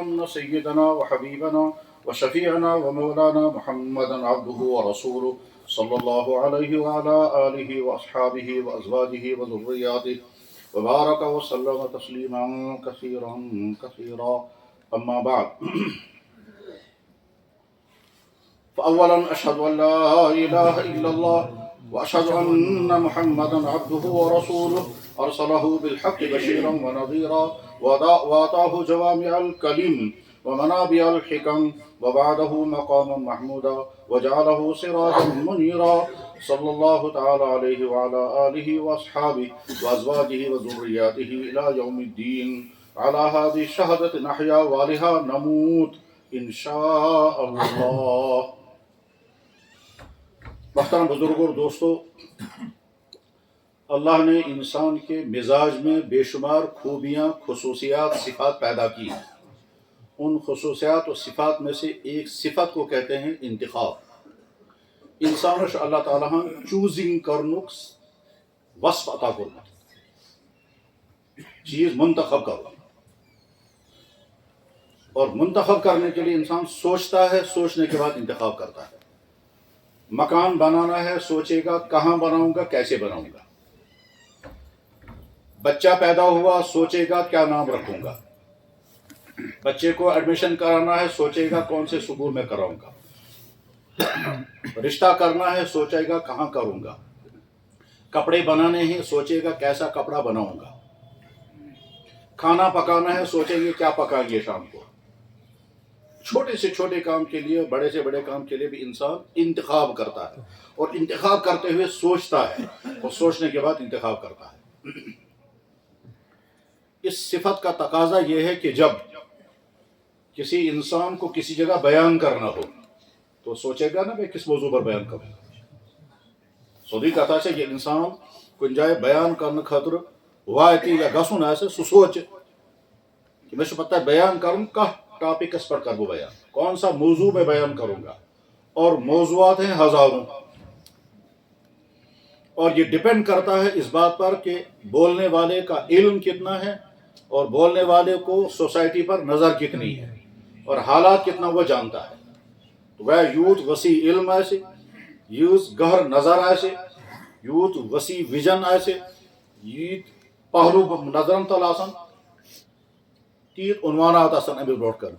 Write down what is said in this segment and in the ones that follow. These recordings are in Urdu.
أن سيدنا وحبيبنا وشفيعنا ومولانا محمدا عبده ورسوله صلى الله عليه وعلى آله وأصحابه وأزواجه وذرياته وبارك وسلم تسليما كثيرا كثيرا. أما بعد، فأولا أشهد أن لا إله إلا الله وأشهد أن محمدا عبده ورسوله أرسله بالحق بشيرا ونذيرا وأعطاه جوامع الكلم ومنابع الحكم وبعده مقاما محمودا وجعله سراجا منيرا صلى الله تعالى عليه وعلى آله وأصحابه وأزواجه وذرياته إلى يوم الدين. على هذه الشهادة نحيا وعليها نموت إن شاء الله. محترم بزرگوں اور دوستو، اللہ نے انسان کے مزاج میں بے شمار خوبیاں، خصوصیات، صفات پیدا کی. ان خصوصیات و صفات میں سے ایک صفت کو کہتے ہیں انتخاب. انسانش اللہ تعالیٰ چوزنگ کرنک وصف عطا کرنا، چیز منتخب کرنا. اور منتخب کرنے کے لیے انسان سوچتا ہے، سوچنے کے بعد انتخاب کرتا ہے. مکان بنانا ہے، سوچے گا کہاں بناؤں گا، کیسے بناؤں گا. بچہ پیدا ہوا، سوچے گا کیا نام رکھوں گا. بچے کو ایڈمیشن کرانا ہے، سوچے گا کون سے اسکول میں کراؤں گا. رشتہ کرنا ہے، سوچے گا کہاں کروں گا. کپڑے بنانے ہیں، سوچے گا کیسا کپڑا بناؤں گا. کھانا پکانا ہے، سوچیں گے کیا پکائیں گے شام کو. چھوٹے سے چھوٹے کام کے لیے، بڑے سے بڑے کام کے لیے بھی انسان انتخاب کرتا ہے، اور انتخاب کرتے ہوئے سوچتا ہے، اور سوچنے کے بعد انتخاب کرتا ہے. اس صفت کا تقاضا یہ ہے کہ جب کسی انسان کو کسی جگہ بیان کرنا ہو تو سوچے گا نا میں کس موضوع پر بیان کروں. سودی کہتا ہے کہ انسان کن جائے بیان کرنے خاطر وایتی یا گسن آسے سو سوچ کہ میں پتہ ہے بیان کروں کا ٹاپک اس پر کروں بیان، کون سا موضوع میں بیان کروں گا. اور موضوعات ہیں ہزاروں، اور یہ ڈیپینڈ کرتا ہے اس بات پر کہ بولنے والے کا علم کتنا ہے، اور بولنے والے کو سوسائٹی پر نظر کتنی ہے، اور حالات کتنا وہ جانتا ہے. تو وہ یوت وسیع علم آسے، یوت گہر نظر آسے، یوت وسیع ویژن آسے، یوت پہلو نظرن تل آسن، تیت عنوانات آسن امی بروٹ کر.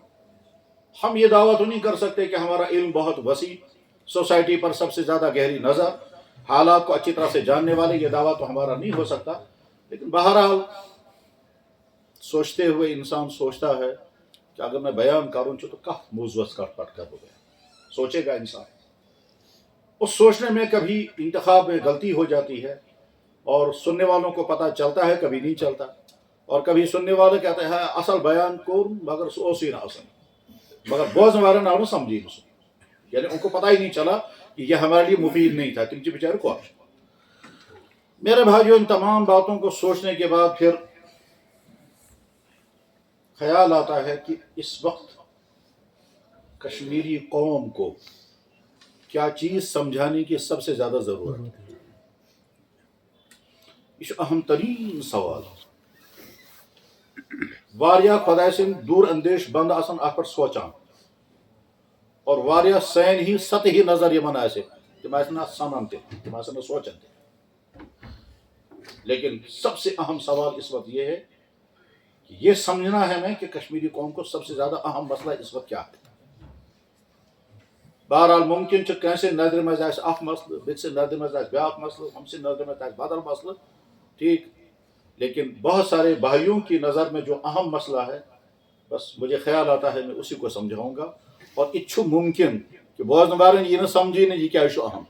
ہم یہ دعویٰ تو نہیں کر سکتے کہ ہمارا علم بہت وسیع، سوسائٹی پر سب سے زیادہ گہری نظر، حالات کو اچھی طرح سے جاننے والے، یہ دعویٰ تو ہمارا نہیں ہو سکتا. لیکن بہرحال سوچتے ہوئے انسان سوچتا ہے کہ اگر میں بیان کروں تو کف موضوع کٹ پٹ کر ہو گیا. سوچے گا انسان. اس سوچنے میں کبھی انتخاب میں غلطی ہو جاتی ہے، اور سننے والوں کو پتہ چلتا ہے، کبھی نہیں چلتا. اور کبھی سننے والے کہتے ہیں اصل بیان کو مگر سوسی نہ اصل، مگر بوزن والے نہ سمجھی نہ. یعنی ان کو پتہ ہی نہیں چلا کہ یہ ہمارے لیے مفید نہیں تھا. تم جی بیچارے کو. میرے بھائیوں، ان تمام باتوں کو سوچنے کے بعد پھر خیال آتا ہے کہ اس وقت کشمیری قوم کو کیا چیز سمجھانے کی سب سے زیادہ ضرورت ہے. یہ اہم ترین سوال. واریاہ خدا سن دور اندیش بند آسن اخ پر سوچان، اور واریاہ سین ہی سطحی نظر یمن آسے، تم آسن سنان تے، تم آسن سوچان تے. لیکن سب سے اہم سوال اس وقت یہ ہے کہ یہ سمجھنا ہے ہمیں کہ کشمیری قوم کو سب سے زیادہ اہم مسئلہ اس وقت کیا ہے. بہرحال ممکن کینسے نظر میں آسے اخ مسئلہ، بیت سے نظر میں آسے بیاکھ مسئلہ، ہم سے نظر میں آسے بدل مسئلہ، ٹھیک. لیکن بہت سارے بھائیوں کی نظر میں جو اہم مسئلہ ہے، بس مجھے خیال آتا ہے میں اسی کو سمجھاؤں گا. اور اچھو ممکن کہ بوزن والن یہ نہ سمجھی نہیں یہ کیا اہم،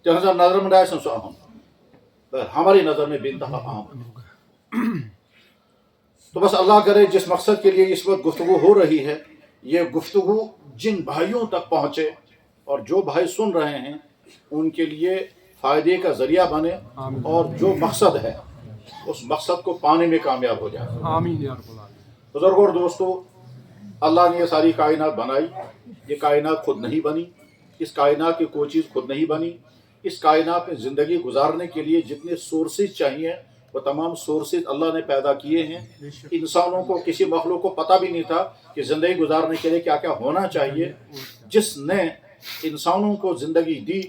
تہذا نظر میں آسن سو اہم، ہماری نظر میں بے انتہا اہم. تو بس اللہ کرے جس مقصد کے لیے اس وقت گفتگو ہو رہی ہے، یہ گفتگو جن بھائیوں تک پہنچے اور جو بھائی سن رہے ہیں ان کے لیے فائدے کا ذریعہ بنے، اور جو مقصد ہے اس مقصد کو پانے میں کامیاب ہو جائے. آمین یا رب العالمین. بزرگوں اور دوستو، اللہ نے یہ ساری کائنات بنائی. یہ کائنات خود نہیں بنی، اس کائنات کی کوئی چیز خود نہیں بنی. اس کائنات میں زندگی گزارنے کے لیے جتنے سورسز چاہیے وہ تمام سورسز اللہ نے پیدا کیے ہیں. انسانوں کو، کسی مخلوق کو پتہ بھی نہیں تھا کہ زندگی گزارنے کے لیے کیا کیا ہونا چاہیے. جس نے انسانوں کو زندگی دی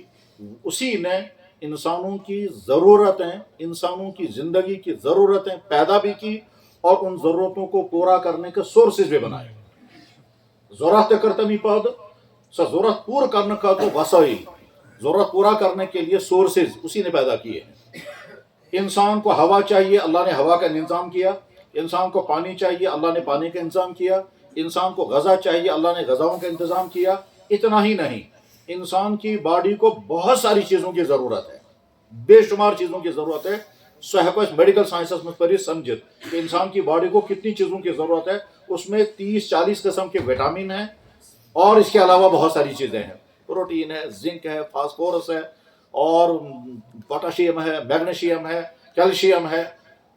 اسی نے انسانوں کی ضرورتیں، انسانوں کی زندگی کی ضرورتیں پیدا بھی کی اور ان ضرورتوں کو پورا کرنے کے سورسز بھی بنائے. ضرورت کرتنی پاد ضرورت پورا کرنے کا تو وسائل، ضرورت پورا کرنے کے لیے سورسز اسی نے پیدا کیے ہیں. انسان کو ہوا چاہیے، اللہ نے ہوا کا انتظام کیا. انسان کو پانی چاہیے، اللہ نے پانی کا انتظام کیا. انسان کو غذا چاہیے، اللہ نے غذاؤں کا انتظام کیا. اتنا ہی نہیں، انسان کی باڈی کو بہت ساری چیزوں کی ضرورت ہے، بے شمار چیزوں کی ضرورت ہے. میڈیکل سائنسز میں پڑھی سمجھت کہ انسان کی باڈی کو کتنی چیزوں کی ضرورت ہے. اس میں 30-40 قسم کے وٹامن ہیں اور اس کے علاوہ بہت ساری چیزیں ہیں. پروٹین ہے، زنک ہے، فاسفورس ہے، اور پوٹاشیم ہے، میگنیشیم ہے، کیلشیم ہے،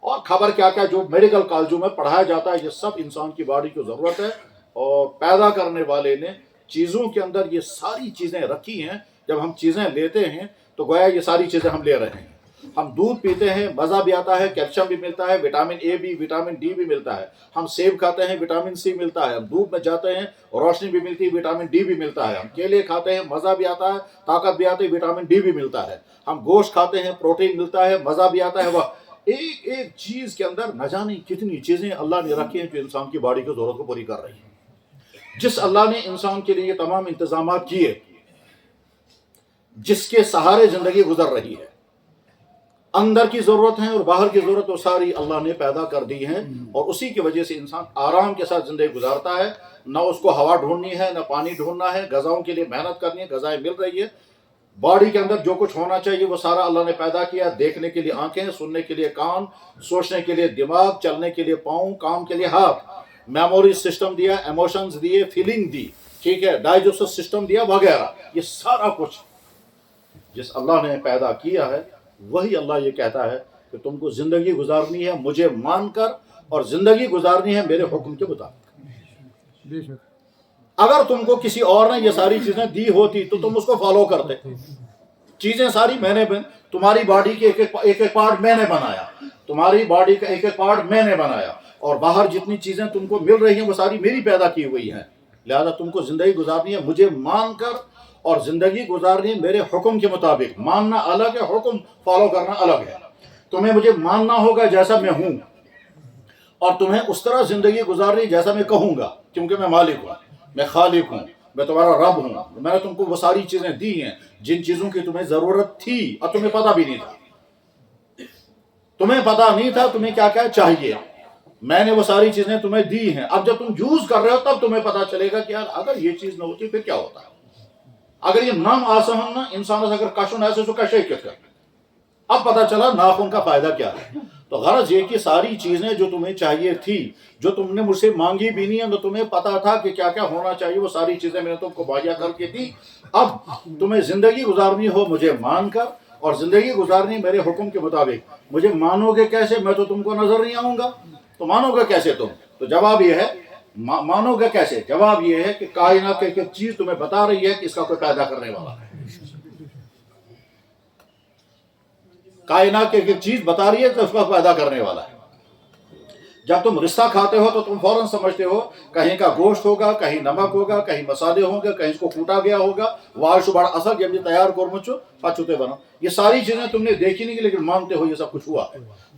اور خبر کیا کیا جو میڈیکل کالجوں میں پڑھایا جاتا ہے. یہ سب انسان کی باڈی کو ضرورت ہے اور پیدا کرنے والے نے چیزوں کے اندر یہ ساری چیزیں رکھی ہیں. جب ہم چیزیں لیتے ہیں تو گویا یہ ساری چیزیں ہم لے رہے ہیں. ہم دودھ پیتے ہیں، مزہ بھی آتا ہے، کیلشیم بھی ملتا ہے، وٹامن اے بھی، وٹامن ڈی بھی ملتا ہے. ہم سیب کھاتے ہیں، وٹامن سی ملتا ہے. ہم دھوپ میں جاتے ہیں، روشنی بھی ملتی ہے، وٹامن ڈی بھی ملتا ہے. ہم کیلے کھاتے ہیں، مزہ بھی آتا ہے، طاقت بھی آتی ہے، وٹامن ڈی بھی ملتا ہے. ہم گوشت کھاتے ہیں، پروٹین ملتا ہے، مزہ بھی آتا ہے. وہ ایک ایک چیز کے اندر نہ جانے کتنی چیزیں اللہ نے رکھی ہیں جو انسان کی باڈی کی ضرورت کو پوری کر رہی ہیں. جس اللہ نے انسان کے لیے تمام انتظامات کیے، جس کے سہارے زندگی گزر رہی ہے، اندر کی ضرورت ہیں اور باہر کی ضرورت وہ ساری اللہ نے پیدا کر دی ہیں. اور اسی کی وجہ سے انسان آرام کے ساتھ زندگی گزارتا ہے. نہ اس کو ہوا ڈھونڈنی ہے، نہ پانی ڈھونڈنا ہے. غذاؤں کے لیے محنت کرنی ہے، غذائیں مل رہی ہے. باڈی کے اندر جو کچھ ہونا چاہیے وہ سارا اللہ نے پیدا کیا. دیکھنے کے لیے آنکھیں، سننے کے لیے کان، سوچنے کے لیے دماغ، چلنے کے لیے پاؤں، کام کے لیے ہاتھ، میموری سسٹم دیا، ایموشنز دیے، فیلنگ دی، ٹھیک ہے، ڈائجسٹو سسٹم دیا وغیرہ. یہ سارا کچھ جس اللہ نے پیدا کیا ہے وہی اللہ یہ کہتا ہے کہ تم کو زندگی گزارنی ہے مجھے مان کر، اور زندگی گزارنی ہے میرے حکم کے مطابق. اگر تم کو کسی اور نے یہ ساری چیزیں دی ہوتی تو تم اس کو فالو کرتے. چیزیں ساری میں نے تمہاری باڈی کے ایک ایک پارٹ میں نے بنایا، تمہاری باڈی کا ایک ایک پارٹ میں نے بنایا، اور باہر جتنی چیزیں تم کو مل رہی ہیں وہ ساری میری پیدا کی ہوئی ہیں. لہذا تم کو زندگی گزارنی ہے مجھے مان کر، اور زندگی گزارنی ہے میرے حکم کے مطابق. ماننا الگ ہے، حکم فالو کرنا الگ ہے. تمہیں مجھے ماننا ہوگا جیسا میں ہوں، اور تمہیں اس طرح زندگی گزارنی جیسا میں کہوں گا، کیونکہ میں مالک ہوں، میں خالق ہوں، میں تمہارا رب ہوں. میں نے تم کو وہ ساری چیزیں دی ہیں جن چیزوں کی تمہیں ضرورت تھی اور تمہیں پتہ بھی نہیں تھا. تمہیں پتہ نہیں تھا تمہیں کیا کیا چاہیے. میں نے وہ ساری چیزیں تمہیں دی ہیں. اب جب تم یوز کر رہے ہو تب تمہیں پتہ چلے گا کہ یار اگر یہ چیز نہ ہوتی پھر کیا ہوتا ہے. اگر یہ نام آسان نا انسان اگر کشن ایسے تو کشے کت کر. اب پتہ چلا ناخن کا فائدہ کیا ہے. تو غرض یہ کہ ساری چیزیں جو تمہیں چاہیے تھی، جو تم نے مجھ سے مانگی بھی نہیں ہے، تو تمہیں پتا تھا کہ کیا کیا ہونا چاہیے، وہ ساری چیزیں میں نے تم کو مہیا کر کے دی. اب تمہیں زندگی گزارنی ہو مجھے مان کر، اور زندگی گزارنی میرے حکم کے مطابق. مجھے مانو گے کیسے؟ میں تو تم کو نظر نہیں آؤں گا، تو مانو گے کیسے تم؟ تو جواب یہ ہے مانو گے کیسے؟ جواب یہ ہے کہ کائنات کی ایک چیز تمہیں بتا رہی ہے کہ اس کا کوئی پیدا کرنے والا ہے. کائنات کی ایک چیز بتا رہی ہے کہ اس کا پیدا کرنے والا ہے. جب تم رشتہ کھاتے ہو تو تم فوراً سمجھتے ہو کہیں کا گوشت ہوگا، کہیں نمک ہوگا، کہیں مسالے ہوں گے، کہیں اس کو کوٹا گیا ہوگا. وارش بڑا اصل جب یہ تیار کرمچو پچوتے بنا. یہ ساری چیزیں تم نے دیکھی نہیں لیکن مانتے ہو یہ سب کچھ ہوا.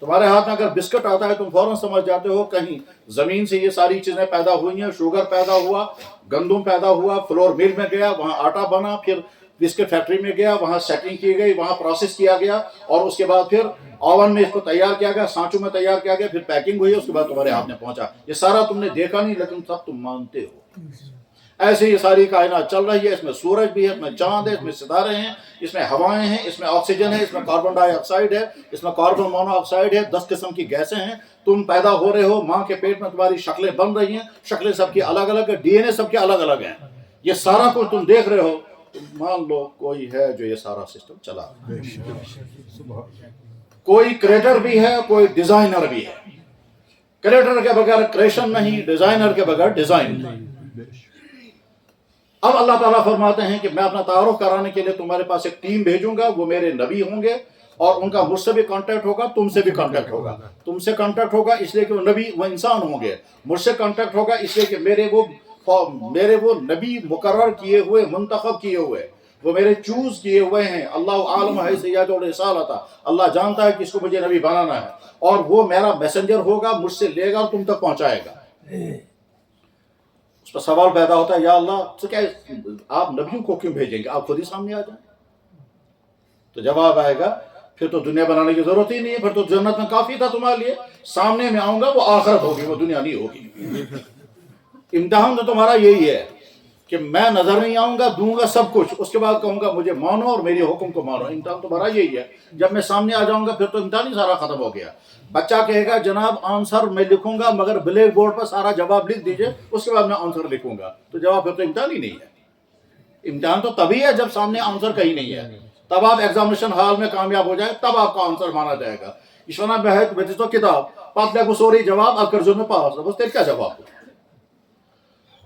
تمہارے ہاتھ میں اگر بسکٹ آتا ہے تم فوراً سمجھ جاتے ہو کہیں زمین سے یہ ساری چیزیں پیدا ہوئی ہیں. شوگر پیدا ہوا، گندم پیدا ہوا، فلور مل میں گیا، وہاں آٹا بنا، پھر بسکٹ فیکٹری میں گیا، وہاں سیٹنگ کی گئی، وہاں پروسیس کیا گیا، اور اس کے بعد پھر اوون میں اس کو تیار کیا گیا، سانچوں میں تیار کیا گیا، پھر پیکنگ ہوئی، اس کے بعد تمہارے ہاتھ میں پہنچا. یہ سارا تم نے دیکھا نہیں لیکن سب تم مانتے ہو. ایسے یہ ساری کائنات چل رہی ہے. اس میں سورج بھی ہے، اس میں چاند ہے، اس میں ستارے ہیں، اس میں ہوائیں ہیں، اس میں آکسیجن ہے، اس میں کاربن ڈائی آکسائڈ ہے، اس میں کاربن مونو آکسائڈ ہے. 10 قسم کی گیسیں ہیں. تم پیدا ہو رہے ہو، ماں کے پیٹ میں تمہاری شکلیں بن رہی ہیں، شکلیں سب کی الگ الگ ہے، ڈی این اے سب کے الگ الگ ہیں. یہ سارا کچھ تم دیکھ رہے ہو. مان لو کوئی ہے جو یہ سارا سسٹم چلا. کوئی کریٹر بھی ہے، کوئی ڈیزائنر بھی ہے. کریٹر کے بغیر کریشن نہیں، ڈیزائنر کے بغیر ڈیزائن نہیں. اب اللہ تعالیٰ فرماتے ہیں کہ میں اپنا تعارف کرانے کے لیے تمہارے پاس ایک ٹیم بھیجوں گا. وہ میرے نبی ہوں گے، اور ان کا مجھ سے بھی کانٹیکٹ ہوگا، تم سے بھی کانٹیکٹ ہوگا. تم سے کانٹیکٹ ہوگا اس لیے کہ وہ نبی وہ انسان ہوں گے، مجھ سے کانٹیکٹ ہوگا اس لیے کہ میرے وہ نبی مقرر کیے ہوئے، منتخب کیے ہوئے، وہ میرے چوز کیے ہوئے ہیں. اللہ عالم ہے سیاد الرسالۃ، اللہ جانتا ہے کس کو مجھے نبی بنانا ہے، اور وہ میرا میسنجر ہوگا، مجھ سے لے گا اور تم تک پہنچائے گا. اس پر سوال پیدا ہوتا ہے، یا اللہ تو کیا آپ نبیوں کو کیوں بھیجیں گے، آپ خود ہی سامنے آ جائیں. تو جواب آئے گا پھر تو دنیا بنانے کی ضرورت ہی نہیں ہے، پھر تو جنت میں کافی تھا تمہارے لیے. سامنے میں آؤں گا وہ آخرت ہوگی، وہ دنیا نہیں ہوگی. امتحان تو تمہارا یہی ہے کہ میں نظر نہیں آؤں گا، دوں گا سب کچھ، اس کے بعد کہوں گا مجھے مانو اور میرے حکم کو مانو. امتحان تمہارا یہی ہے. جب میں سامنے آ جاؤں گا پھر تو امتحان ہی سارا ختم ہو گیا. بچہ کہے گا جناب آنسر میں لکھوں گا مگر بلیک بورڈ پر سارا جواب لکھ دیجئے، اس کے بعد میں آنسر لکھوں گا. تو جواب پھر تو امتحان ہی نہیں ہے. امتحان تو تبھی ہے جب سامنے آنسر کہیں نہیں ہے، تب آپ ایگزامینیشن ہال میں کامیاب ہو جائے، تب آپ کا آنسر مانا جائے گا. اشوانا بہت تو کتاب پاتلے کو سوری جواب اب کرزو میں پاس بس تیرے کیا جواب.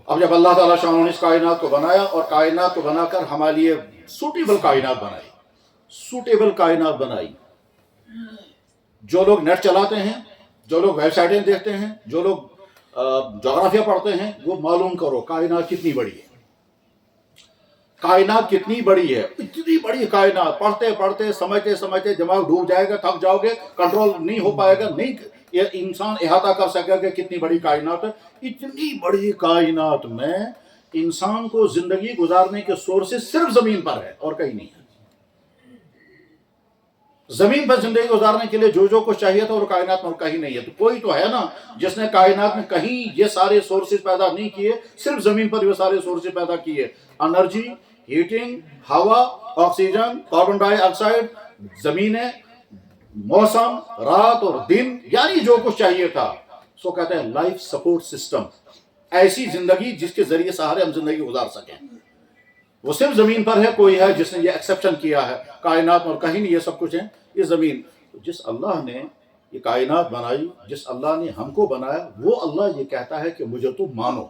اب جب اللہ تعالیٰ شاہ نے اس کائنات کو بنایا اور کائنات کو بنا کر ہمارے لیے سوٹیبل کائنات بنائی، سوٹیبل کائنات بنائی. جو لوگ نیٹ چلاتے ہیں، جو لوگ ویب سائٹیں دیکھتے ہیں، جو لوگ جغرافیہ پڑھتے ہیں، وہ معلوم کرو کائنات کتنی بڑی ہے. کائنات کتنی بڑی ہے، اتنی بڑی کائنات. پڑھتے پڑھتے سمجھتے سمجھتے دماغ ڈوب جائے گا، تھک جاؤ گے، کنٹرول نہیں ہو پائے گا. نہیں یہ انسان احاطہ کر سکے گا کتنی بڑی کائنات ہے. اتنی بڑی کائنات میں انسان کو زندگی گزارنے کے سورسز صرف زمین پر ہے اور کہیں نہیں ہے. زمین پر زندگی گزارنے کے لیے جو کچھ چاہیے تھا اور کائنات میں کہیں نہیں ہے. تو کوئی تو ہے نا جس نے کائنات میں کہیں یہ سارے سورسز پیدا نہیں کیے، صرف زمین پر یہ سارے سورسز پیدا کیے. انرجی، ہیٹنگ، ہوا، آکسیجن، کاربن ڈائی آکسائڈ، زمینیں، موسم، رات اور دن، یعنی جو کچھ چاہیے تھا. سو کہتے ہیں لائف سپورٹ سسٹم، ایسی زندگی جس کے ذریعے سہارے ہم زندگی گزار سکیں. وہ صرف زمین پر ہے. کوئی ہے جس نے یہ ایکسیپشن کیا ہے کائنات میں اور کہیں نہیں، یہ سب کچھ ہے یہ زمین. جس اللہ نے یہ کائنات بنائی، جس اللہ نے ہم کو بنایا، وہ اللہ یہ کہتا ہے کہ مجھے تم مانو.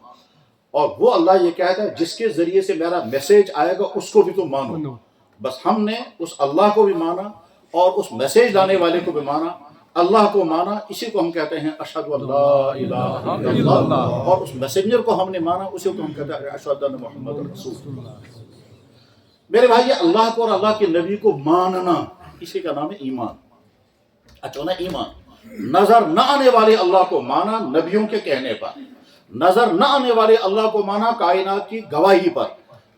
اور وہ اللہ یہ کہتا ہے جس کے ذریعے سے میرا میسیج آئے گا اس کو بھی تم مانو. بس ہم نے اس اللہ کو بھی مانا اور اس میسیج لانے والے کو بھی مانا، اللہ کو مانا. اسی کو ہم کہتے ہیں اشہد ان لا الہ الا اللہ. اور اس میسنجر کو ہم نے مانا، اسی کو ہم کہتے ہیں اشہد ان محمد رسول اللہ. میرے بھائی اللہ کو اور اللہ کے نبی کو ماننا، اسی کا نام ہے ایمان. اچھا نا ایمان. نظر نہ آنے والے اللہ کو مانا نبیوں کے کہنے پر، نظر نہ آنے والے اللہ کو مانا کائنات کی گواہی پر،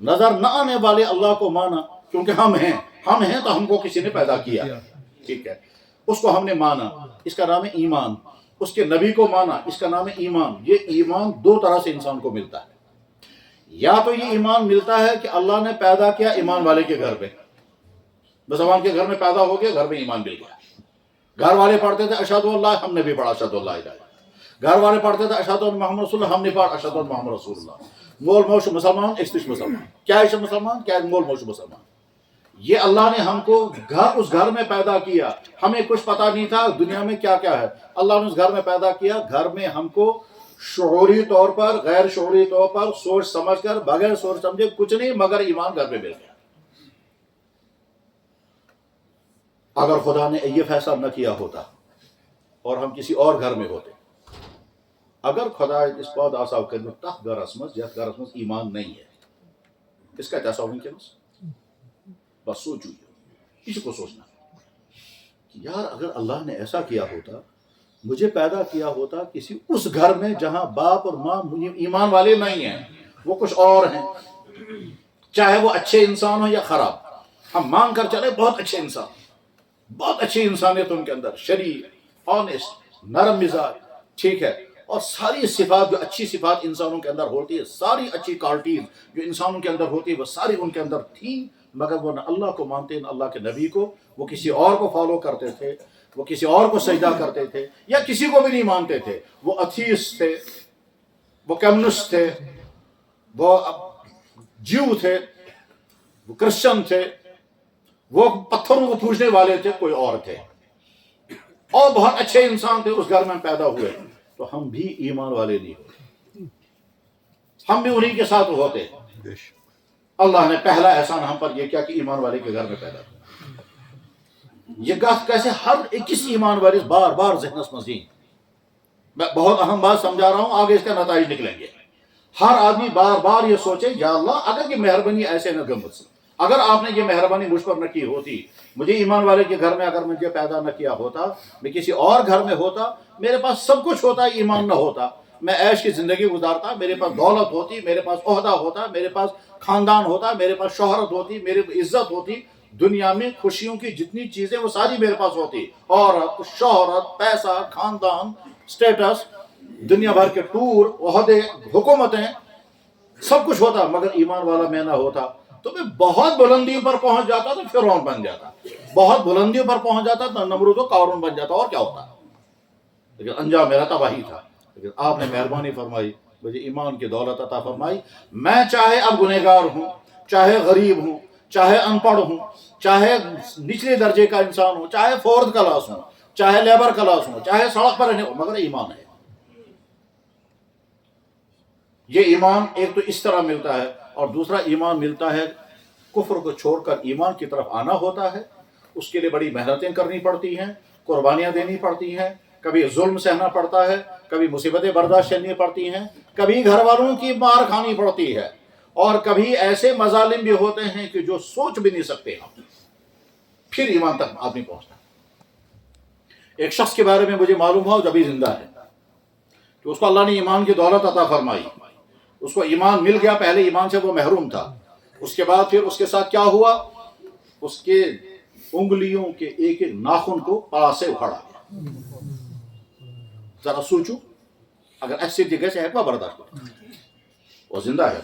نظر نہ آنے والے اللہ کو مانا کیونکہ ہم ہیں تو ہم کو کسی نے پیدا کیا، ٹھیک ہے، اس کو ہم نے مانا، اس کا نام ہے ایمان. اس کے نبی کو مانا، اس کا نام ہے ایمان. یہ ایمان دو طرح سے انسان کو ملتا ہے. یا تو یہ ایمان ملتا ہے کہ اللہ نے پیدا کیا ایمان والے کے گھر پہ، مسلمان کے گھر میں پیدا ہو گیا، گھر میں ایمان مل گیا. گھر والے پڑھتے تھے اشہد اللہ، ہم نے بھی پڑھا اشہد اللہ الہ. گھر والے پڑھتے تھے اشہد ان محمد رسول اللہ، ہم نے پڑھا اشہد ان محمد رسول اللہ. مول موش مسلمان، ایستش مسلمان. کیا ہے مسلمان، کیا ہے مول موش مسلمان. یہ اللہ نے ہم کو اس گھر میں پیدا کیا. ہمیں کچھ پتا نہیں تھا دنیا میں کیا کیا ہے. اللہ نے اس گھر میں پیدا کیا. گھر میں ہم کو شعوری طور پر، غیر شعوری طور پر، سوچ سمجھ کر، بغیر سوچ سمجھے کچھ نہیں مگر ایمان گھر میں مل گیا. اگر خدا نے یہ فیصلہ نہ کیا ہوتا اور ہم کسی اور گھر میں ہوتے، اگر خدا اس بات آساب کرنے تخ گرس مز یت گرس مز ایمان نہیں ہے، اس کا ایسا ونکس بس سوچو اسی کو سوچنا کہ یار اگر اللہ نے ایسا کیا ہوتا، مجھے پیدا کیا ہوتا کسی اس گھر میں جہاں باپ اور ماں ایمان والے نہیں ہیں، وہ کچھ اور ہیں، چاہے وہ اچھے انسان ہو یا خراب. ہم مان کر چلے بہت اچھے انسان، بہت اچھی انسانیت ان کے اندر، شریف، آنیسٹ، نرم مزاج، ٹھیک ہے، اور ساری صفات جو اچھی صفات انسانوں کے اندر ہوتی ہے، ساری اچھی کوالٹیز جو انسانوں کے اندر ہوتی ہے وہ ساری ان کے اندر تھیں، مگر وہ نہ اللہ کو مانتے نہ اللہ کے نبی کو. وہ کسی اور کو فالو کرتے تھے، وہ کسی اور کو سجدہ کرتے تھے، یا کسی کو بھی نہیں مانتے تھے. وہ اتھیسٹ تھے، وہ کمیونسٹ تھے، وہ جیو تھے، وہ کرسچن تھے، وہ پتھروں کو پوجنے والے تھے، کوئی اور تھے، اور بہت اچھے انسان تھے اس گھر میں پیدا ہوئے. تو ہم بھی ایمان والے نہیں ہوتے، ہم بھی انہی کے ساتھ ہوتے. اللہ نے پہلا احسان ہم پر یہ کیا کہ ایمان والے کے گھر میں پیدا ہوا. یہ کیسے ہر کسی ایمان وارث بار بار ذہنس مزید، میں بہت اہم بات سمجھا رہا ہوں، آگے اس کا نتائج نکلیں گے. ہر آدمی بار بار یہ سوچے یا اللہ اگر یہ مہربانی ایسے نہ گمت سے، اگر آپ نے یہ مہربانی مجھ پر نہ کی ہوتی، مجھے ایمان والے کے گھر میں اگر مجھے پیدا نہ کیا ہوتا، میں کسی اور گھر میں ہوتا، میرے پاس سب کچھ ہوتا، ایمان نہ ہوتا، میں عیش کی زندگی گزارتا، میرے پاس دولت ہوتی، میرے پاس عہدہ ہوتا، میرے پاس خاندان ہوتا، میرے پاس شہرت ہوتی، میرے عزت ہوتی، دنیا میں خوشیوں کی جتنی چیزیں وہ ساری میرے پاس ہوتی، عورت، شہرت، پیسہ، خاندان، اسٹیٹس، دنیا بھر کے ٹور، عہدے، حکومتیں، سب کچھ ہوتا، مگر ایمان والا میں نہ ہوتا تو میں بہت بلندیوں پر پہنچ جاتا تو فرعون بن جاتا، بہت بلندیوں پر پہنچ جاتا تو نمرود و قارون بن جاتا، اور کیا ہوتا. لیکن انجام میرا تباہی تھا. لیکن آپ نے مہربانی فرمائی، مجھے ایمان کی دولت عطا فرمائی. میں چاہے اب گنہگار ہوں، چاہے غریب ہوں، چاہے ان پڑھ ہوں، چاہے نچلے درجے کا انسان ہوں، چاہے فورتھ کلاس ہوں، چاہے لیبر کلاس ہوں، چاہے سڑک پر رہنے ہوں، مگر ایمان ہے. یہ ایمان ایک تو اس طرح ملتا ہے، اور دوسرا ایمان ملتا ہے کفر کو چھوڑ کر ایمان کی طرف آنا ہوتا ہے. اس کے لیے بڑی محنتیں کرنی پڑتی ہیں، قربانیاں دینی پڑتی ہیں، کبھی ظلم سہنا پڑتا ہے، کبھی مصیبتیں برداشت کرنی پڑتی ہیں، کبھی گھر والوں کی مار کھانی پڑتی ہے، اور کبھی ایسے مظالم بھی ہوتے ہیں کہ جو سوچ بھی نہیں سکتے ہم. پھر ایمان تک آدمی پہنچتا. ایک شخص کے بارے میں مجھے معلوم ہوا جو ابھی زندہ ہے، کہ اس کو اللہ نے ایمان کی دولت عطا فرمائی. اس کو ایمان مل گیا، پہلے ایمان سے وہ محروم تھا. اس کے بعد پھر اس کے ساتھ کیا ہوا، اس کے انگلیوں کے ایک ایک ناخن کو پا سے اکھاڑا گیا. ذرا سوچو، اگر ایسی جگہ سے ہے تو برداشت کرو، وہ زندہ ہے،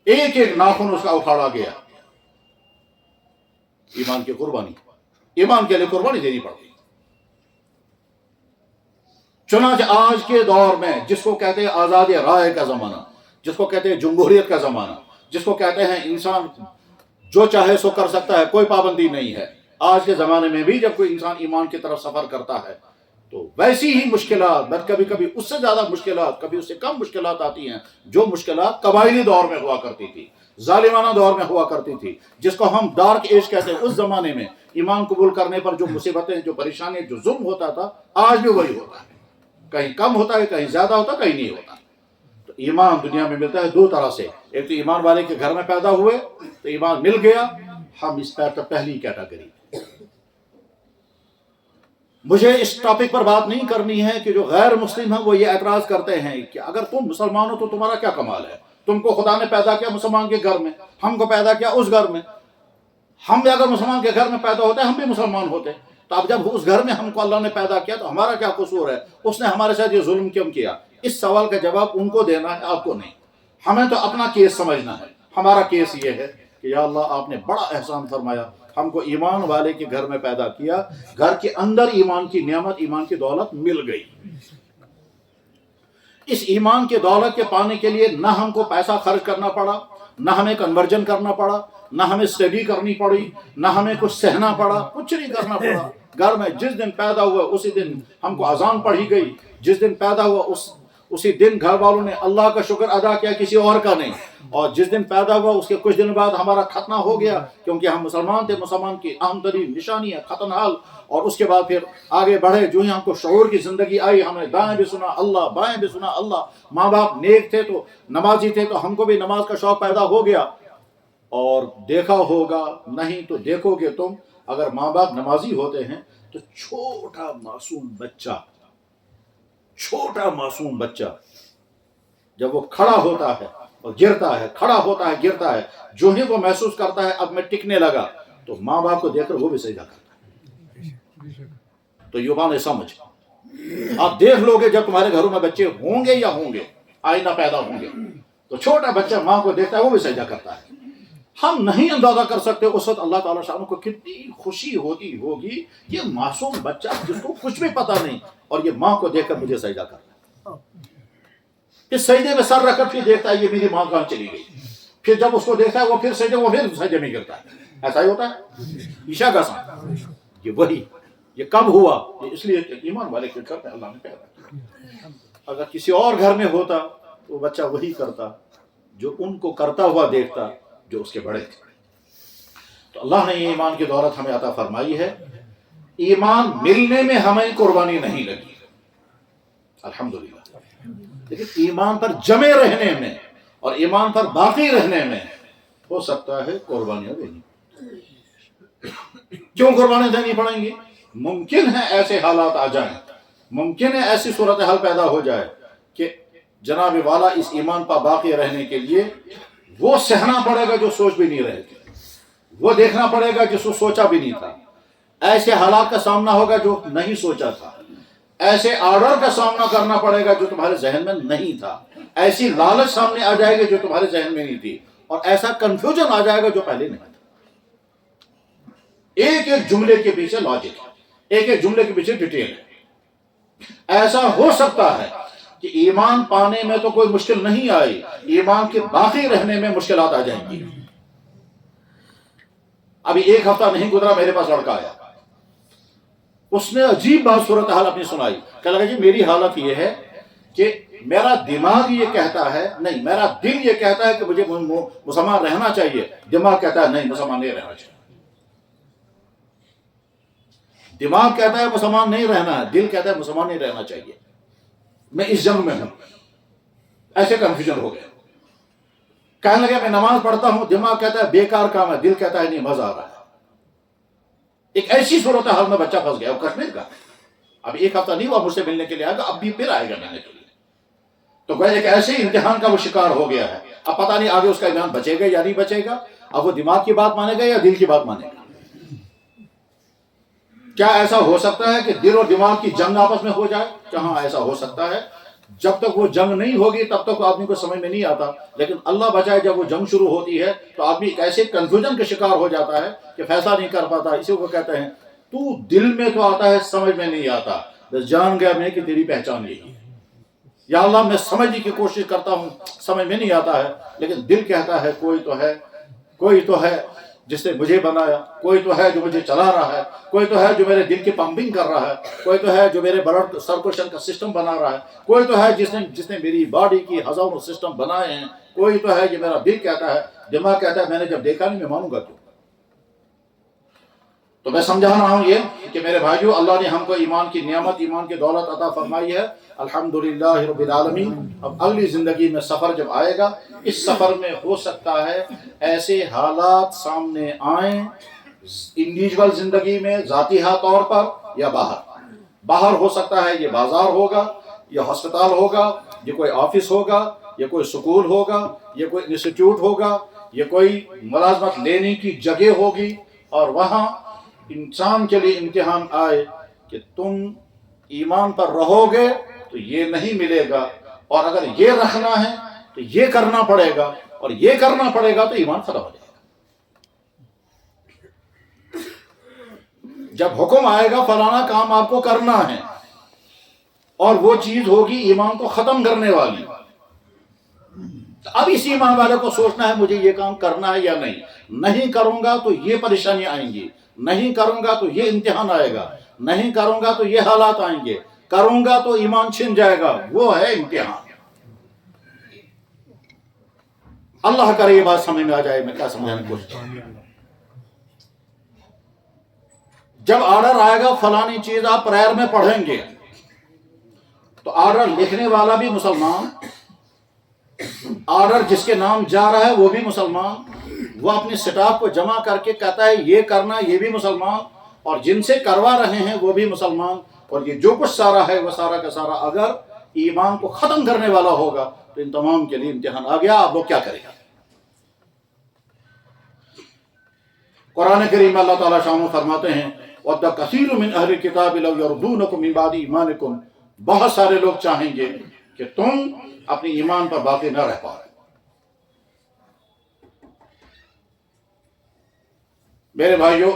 ایک ایک ناخن اس کا اکھاڑا گیا. ایمان کی قربانی، ایمان کے لیے قربانی دینی پڑتی. چنانچہ آج کے دور میں جس کو کہتے ہیں آزاد رائے کا زمانہ، جس کو کہتے ہیں جمہوریت کا زمانہ، جس کو کہتے ہیں انسان جو چاہے سو کر سکتا ہے، کوئی پابندی نہیں ہے، آج کے زمانے میں بھی جب کوئی انسان ایمان کی طرف سفر کرتا ہے تو ویسی ہی مشکلات، کبھی کبھی اس سے زیادہ مشکلات، کبھی اس سے کم مشکلات آتی ہیں، جو مشکلات قبائلی دور میں ہوا کرتی تھی، ظالمانہ دور میں ہوا کرتی تھی، جس کو ہم ڈارک ایج کہتے ہیں. اس زمانے میں ایمان قبول کرنے پر جو مصیبتیں، جو پریشانیاں، جو ظلم ہوتا تھا، آج بھی وہی ہوتا ہے. کہیں کم ہوتا ہے، کہیں زیادہ ہوتا ہے، کہیں نہیں ہوتا. تو ایمان دنیا میں ملتا ہے دو طرح سے. ایک تو ایمان والے کے گھر میں پیدا ہوئے تو ایمان مل گیا، ہم اس پر پہلی کیٹیگری. مجھے اس ٹاپک پر بات نہیں کرنی ہے کہ جو غیر مسلم ہیں وہ یہ اعتراض کرتے ہیں کہ اگر تم مسلمان ہو تو تمہارا کیا کمال ہے، تم کو خدا نے پیدا کیا مسلمان کے گھر میں، ہم کو پیدا کیا اس گھر میں، ہم بھی اگر مسلمان کے گھر میں پیدا ہوتے ہم بھی مسلمان ہوتے. تو اب جب اس گھر میں ہم کو اللہ نے پیدا کیا تو ہمارا کیا قصور ہے، اس نے ہمارے ساتھ یہ ظلم کیوں کیا؟ اس سوال کا جواب ان کو دینا ہے، آپ کو نہیں. ہمیں تو اپنا کیس سمجھنا ہے. ہمارا کیس یہ ہے کہ یا اللہ آپ نے بڑا احسان فرمایا، ہم کو ایمان والے کے گھر میں پیدا کیا، گھر کے اندر ایمان کی نعمت، ایمان کی دولت مل گئی. اس ایمان کے دولت کے پانے کے لیے نہ ہم کو پیسہ خرچ کرنا پڑا، نہ ہمیں کنورجن کرنا پڑا، نہ ہمیں اسٹڈی کرنی پڑی، نہ ہمیں کچھ سہنا پڑا، کچھ نہیں کرنا پڑا. گھر میں جس دن پیدا ہوا اسی دن ہم کو اذان پڑھی گئی، جس دن پیدا ہوا اسی دن گھر والوں نے اللہ کا شکر ادا کیا، کسی اور کا نہیں. اور جس دن پیدا ہوا اس کے کچھ دن بعد ہمارا ختنہ ہو گیا، کیونکہ ہم مسلمان تھے. مسلمان کی اہم ترین نشانی ہے ختنہ حال. اور اس کے بعد پھر آگے بڑھے، جو ہی ہم کو شعور کی زندگی آئی، ہم نے دائیں بھی سنا اللہ، بائیں بھی سنا اللہ. ماں باپ نیک تھے تو نمازی تھے تو ہم کو بھی نماز کا شوق پیدا ہو گیا. اور دیکھا ہوگا، نہیں تو دیکھو گے تم، اگر ماں باپ نمازی ہوتے ہیں تو چھوٹا معصوم بچہ جب وہ کھڑا ہوتا ہے اور گرتا ہے، کھڑا ہوتا ہے گرتا ہے، جو ہی وہ محسوس کرتا ہے اب میں ٹکنے لگا، تو ماں باپ کو دیکھ کر وہ بھی سجدہ کرتا ہے. تو یوبان سمجھ، آپ دیکھ لو گے جب تمہارے گھروں میں بچے ہوں گے یا ہوں گے، آئندہ پیدا ہوں گے، تو چھوٹا بچہ ماں کو دیکھتا ہے وہ بھی سجدہ کرتا ہے. ہم نہیں اندازہ کر سکتے اس وقت اللہ تعالیٰ شاہ کو کتنی خوشی ہوتی ہوگی، یہ معصوم بچہ جس کو کچھ بھی پتا نہیں اور یہ ماں کو دیکھ کر مجھے سجدہ کرنا ہے. پھر سجدے میں سر رکھ کر پھر دیکھتا ہے یہ میری ماں کہاں چلی گئی. پھر جب اس کو دیکھتا ہے وہ پھر سجدے میں گرتا ہے. ایسا ہی ہوتا ہے عشاء کا سام. یہ کب ہوا؟ یہ اس لیے کہ ایمان والے کے گھر میں اللہ نے پیدا کیا. اگر کسی اور گھر میں ہوتا تو وہ بچہ وہی کرتا جو ان کو کرتا ہوا دیکھتا جو اس کے بڑے تھے. تو اللہ نے یہ ایمان کی دولت ہمیں عطا فرمائی ہے. ایمان ملنے میں ہمیں قربانی نہیں لگی الحمدللہ، لیکن ایمان پر جمے رہنے میں اور ایمان پر باقی رہنے میں ہو سکتا ہے قربانیاں دینی. کیوں قربانیاں دینی پڑیں گی؟ ممکن ہے ایسے حالات آ جائیں، ممکن ہے ایسی صورتحال پیدا ہو جائے کہ جناب والا اس ایمان پر باقی رہنے کے لیے وہ سہنا پڑے گا جو سوچ بھی نہیں رہے تھے، وہ دیکھنا پڑے گا جس کو سوچا بھی نہیں تھا، ایسے حالات کا سامنا ہوگا جو نہیں سوچا تھا، ایسے آرڈر کا سامنا کرنا پڑے گا جو تمہارے ذہن میں نہیں تھا، ایسی لالچ سامنے آ جائے گی جو تمہارے ذہن میں نہیں تھی، اور ایسا کنفیوژن آ جائے گا جو پہلے نہیں تھا. ایک ایک جملے کے پیچھے لاجک ہے، ایک ایک جملے کے پیچھے ڈیٹیل ہے. ایسا ہو سکتا ہے کہ ایمان پانے میں تو کوئی مشکل نہیں آئی، ایمان کے باقی رہنے میں مشکلات آ جائیں گی. ابھی ایک ہفتہ نہیں گزرا، میرے پاس لڑکا آیا، اس نے عجیب بات صورتحال اپنی سنائی. کہنے لگا جی میری حالت یہ ہے کہ میرا دماغ یہ کہتا ہے نہیں، میرا دل یہ کہتا ہے کہ مجھے مسلمان رہنا چاہیے، دماغ کہتا ہے نہیں مسلمان نہیں رہنا چاہیے. دماغ کہتا ہے مسلمان نہیں رہنا ہے، دل کہتا ہے مسلمان نہیں رہنا چاہیے، میں اس جنگ میں ہوں. ایسے کنفیوژن ہو گیا. کہنے لگا میں نماز پڑھتا ہوں، دماغ کہتا ہے بیکار کام ہے، دل کہتا ہے نہیں مزہ آ رہا ہے. ایک ایسی صورتحال میں بچہ پھنس گیا، وہ کشمیر کا. اب ایک ہفتہ نہیں ہوا مجھ سے ملنے کے لیے آئے گا، اب بھی پھر آئے گا ملنے کے لیے. تو گویا ایک ایسے امتحان کا وہ شکار ہو گیا ہے. اب پتہ نہیں آگے اس کا امتحان بچے گا یا نہیں بچے گا، اب وہ دماغ کی بات مانے گا یا دل کی بات مانے گا. کیا ایسا ہو سکتا ہے کہ دل اور دماغ کی جنگ آپس میں ہو جائے؟ کہاں ایسا ہو سکتا ہے. جب تک وہ جنگ نہیں ہوگی تب تک آدمی کو سمجھ میں نہیں آتا، لیکن اللہ بچائے جب وہ جنگ شروع ہوتی ہے تو آدمی ایک ایسے کنفیوژن کا شکار ہو جاتا ہے کہ فیصلہ نہیں کر پاتا. اسی کو کہتے ہیں تو دل میں تو آتا ہے سمجھ میں نہیں آتا. بس جان گیا میں کہ تیری پہچان یہی ہے. یا اللہ میں سمجھنے کی کوشش کرتا ہوں، سمجھ میں نہیں آتا ہے، لیکن دل کہتا ہے کوئی تو ہے جس نے مجھے بنایا، کوئی تو ہے جو مجھے چلا رہا ہے، کوئی تو ہے جو میرے دل کی پمپنگ کر رہا ہے، کوئی تو ہے جو میرے بلڈ سرکولیشن کا سسٹم بنا رہا ہے، کوئی تو ہے جس نے میری باڈی کی ہزاروں سسٹم بنائے ہیں، کوئی تو ہے یہ میرا دل کہتا ہے. دماغ کہتا ہے میں نے جب دیکھا نہیں میں مانوں گا کیوں. تو میں سمجھا رہا ہوں یہ کہ میرے بھائیو، اللہ نے ہم کو ایمان کی نعمت، ایمان کی دولت عطا فرمائی ہے الحمدللہ رب العالمین. اب اگلی زندگی میں سفر جب آئے گا، اس سفر میں ہو سکتا ہے ایسے حالات سامنے آئیں انڈیویجول زندگی میں، ذاتی طور پر یا باہر ہو سکتا ہے. یہ بازار ہوگا، یہ ہسپتال ہوگا، یہ کوئی آفس ہوگا، یہ کوئی سکول ہوگا، یہ کوئی انسٹیٹیوٹ ہوگا، یہ کوئی ملازمت لینے کی جگہ ہوگی، اور وہاں انسان کے لیے امتحان آئے کہ تم ایمان پر رہو گے تو یہ نہیں ملے گا، اور اگر یہ رکھنا ہے تو یہ کرنا پڑے گا، اور یہ کرنا پڑے گا تو ایمان ختم ہو جائے گا. جب حکم آئے گا فلانا کام آپ کو کرنا ہے اور وہ چیز ہوگی ایمان کو ختم کرنے والی، اب اس ایمان والے کو سوچنا ہے مجھے یہ کام کرنا ہے یا نہیں کروں گا تو یہ پریشانیاں آئیں گی، نہیں کروں گا تو یہ امتحان آئے گا، نہیں کروں گا تو یہ حالات آئیں گے، کروں گا تو ایمان چھن جائے گا. وہ ہے امتحان. اللہ کرے یہ بات سمجھ میں آ جائے. میں کیا سمجھانے کی کوشش کروں. جب آرڈر آئے گا فلانی چیز آپ پریئر میں پڑھیں گے تو آرڈر لکھنے والا بھی مسلمان، آرڈر جس کے نام جا رہا ہے وہ بھی مسلمان، وہ اپنی سٹاف کو جمع کر کے کہتا ہے یہ کرنا، یہ بھی مسلمان، اور جن سے کروا رہے ہیں وہ بھی مسلمان. اور یہ جو کچھ سارا ہے وہ سارا کا سارا اگر ایمان کو ختم کرنے والا ہوگا تو ان تمام کے لیے امتحان آ گیا. اب وہ کیا کرے گا؟ قرآن کریم میں اللہ تعالیٰ شان فرماتے ہیں وَدَّ كَثِيرٌ مِّنْ أَهْلِ الْكِتَابِ لَوْ يَرُدُّونَكُم مِّن بَعْدِ إِيمَانِكُمْ. بہت سارے لوگ چاہیں گے کہ تم اپنی ایمان پر باقی نہ رہ پاؤ. میرے بھائیوں،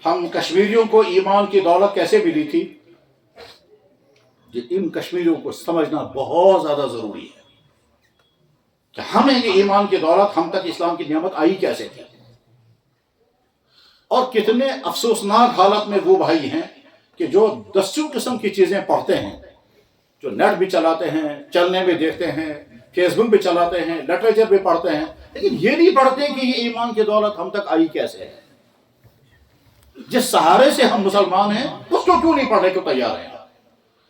ہم کشمیریوں کو ایمان کی دولت کیسے ملی تھی؟ ان کشمیریوں کو سمجھنا بہت زیادہ ضروری ہے کہ ہمیں یہ ایمان کی دولت، ہم تک اسلام کی نعمت آئی کیسے تھی. اور کتنے افسوسناک حالت میں وہ بھائی ہیں کہ جو دسیوں قسم کی چیزیں پڑھتے ہیں، جو نیٹ بھی چلاتے ہیں، چلنے بھی دیکھتے ہیں، فیس بک بھی چلاتے ہیں، لٹریچر بھی پڑھتے ہیں، لیکن یہ نہیں پڑھتے کہ یہ ایمان کی دولت ہم تک آئی کیسے ہے. جس سہارے سے ہم مسلمان ہیں اس کو کیوں نہیں پڑھنے کو تیار ہیں؟